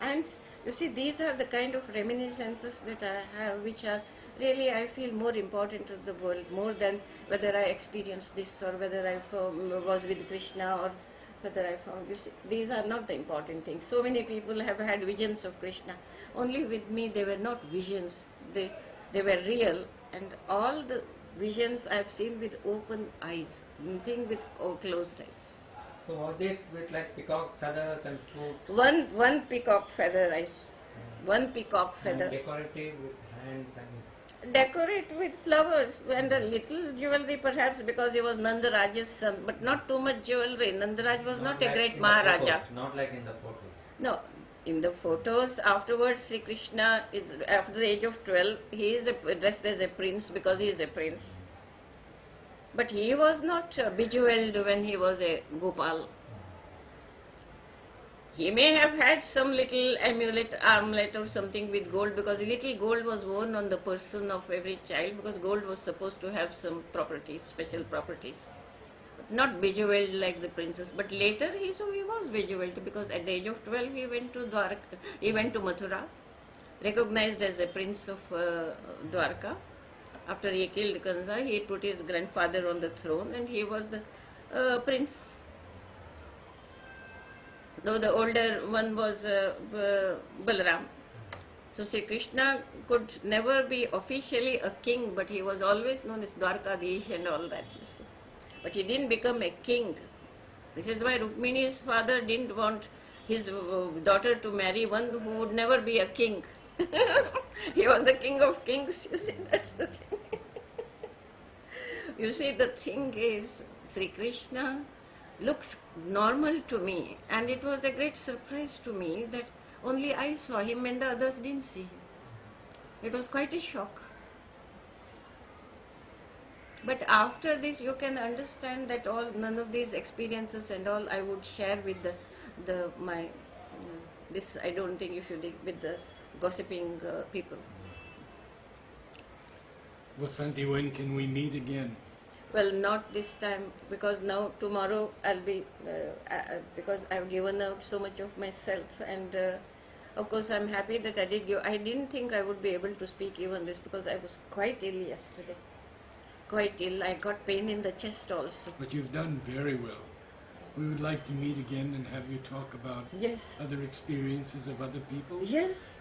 And you see, these are the kind of reminiscences that I have, which are really, I feel, more important to the world, more than whether I experienced this or whether I was with Krishna or whether I found. You see, these are not the important things. So many people have had visions of Krishna. Only with me, they were not visions. They were real. And all the visions I have seen with open eyes, nothing with closed eyes. So was it with like peacock feathers and fruit? One peacock feather, one peacock feather. And decorative with hands and... Decorate with flowers and a little jewelry perhaps, because he was Nandaraja's son, but not too much jewelry. Nandaraj was not a like great in the Maharaja. photos, not like in the photos. No, in the photos afterwards, Sri Krishna is, after the age of 12, he is dressed as a prince because he is a prince. But he was not bejeweled when he was a Gopal. He may have had some little amulet, armlet or something with gold, because little gold was worn on the person of every child, because gold was supposed to have some properties, special properties. Not bejeweled like the princess, but later he was bejeweled, because at the age of 12 he went to Mathura, recognized as a prince of Dwarka. After he killed Kansa, he put his grandfather on the throne and he was the prince. Though the older one was Balaram. So Sri Krishna could never be officially a king, but he was always known as Dwarkadish and all that, you see. But he didn't become a king. This is why Rukmini's father didn't want his daughter to marry one who would never be a king. He was the king of kings, you see, that's the thing. You see, the thing is, Sri Krishna looked normal to me, and it was a great surprise to me that only I saw him and the others didn't see him. It was quite a shock. But after this, you can understand that none of these experiences and all I would share with this I don't think you should, with the gossiping people. Vasanti, when can we meet again? Well, not this time, because now tomorrow I'll be, because I've given out so much of myself, and of course I'm happy that I did give. I didn't think I would be able to speak even this, because I was quite ill yesterday. Quite ill. I got pain in the chest also. But you've done very well. We would like to meet again and have you talk about Yes. other experiences of other people. Yes.